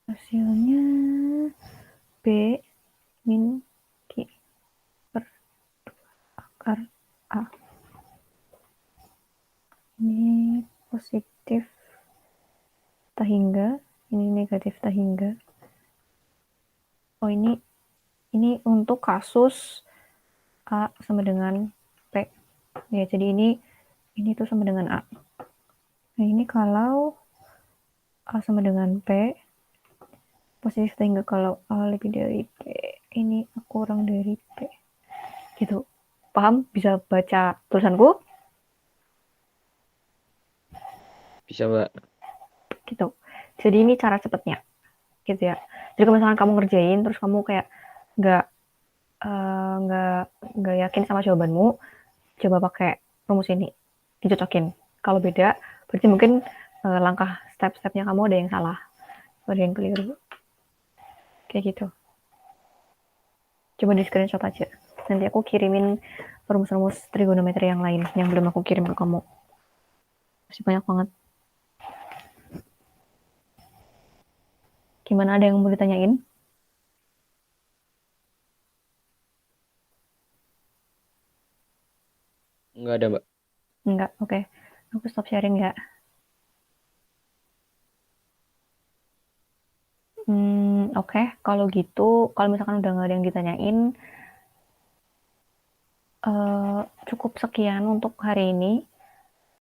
hasilnya B min Q per akar A. Ini positif tahingga, ini negatif tahingga. Oh, ini untuk kasus A sama dengan P. Ya, jadi ini tuh sama dengan A. Nah, ini kalau A sama dengan P, positif tahingga kalau A lebih dari P, ini A kurang dari P. Gitu. Paham? Bisa baca tulisanku? Bisa, Mbak. gitu. Jadi ini cara cepatnya, gitu ya. Jadi kalau misalkan kamu ngerjain terus kamu kayak nggak nggak yakin sama jawabanmu, coba pakai rumus ini, dicocokin. Kalau beda, berarti mungkin langkah step-stepnya kamu ada yang salah, ada yang keliru, kayak gitu. Coba di screenshot aja. Nanti aku kirimin rumus-rumus trigonometri yang lain yang belum aku kirim ke kamu. Masih banyak banget. Gimana, ada yang mau ditanyain? Nggak ada, Mbak. Enggak, oke. Aku stop sharing ya. Oke. Kalau gitu, kalau misalkan udah nggak ada yang ditanyain, cukup sekian untuk hari ini.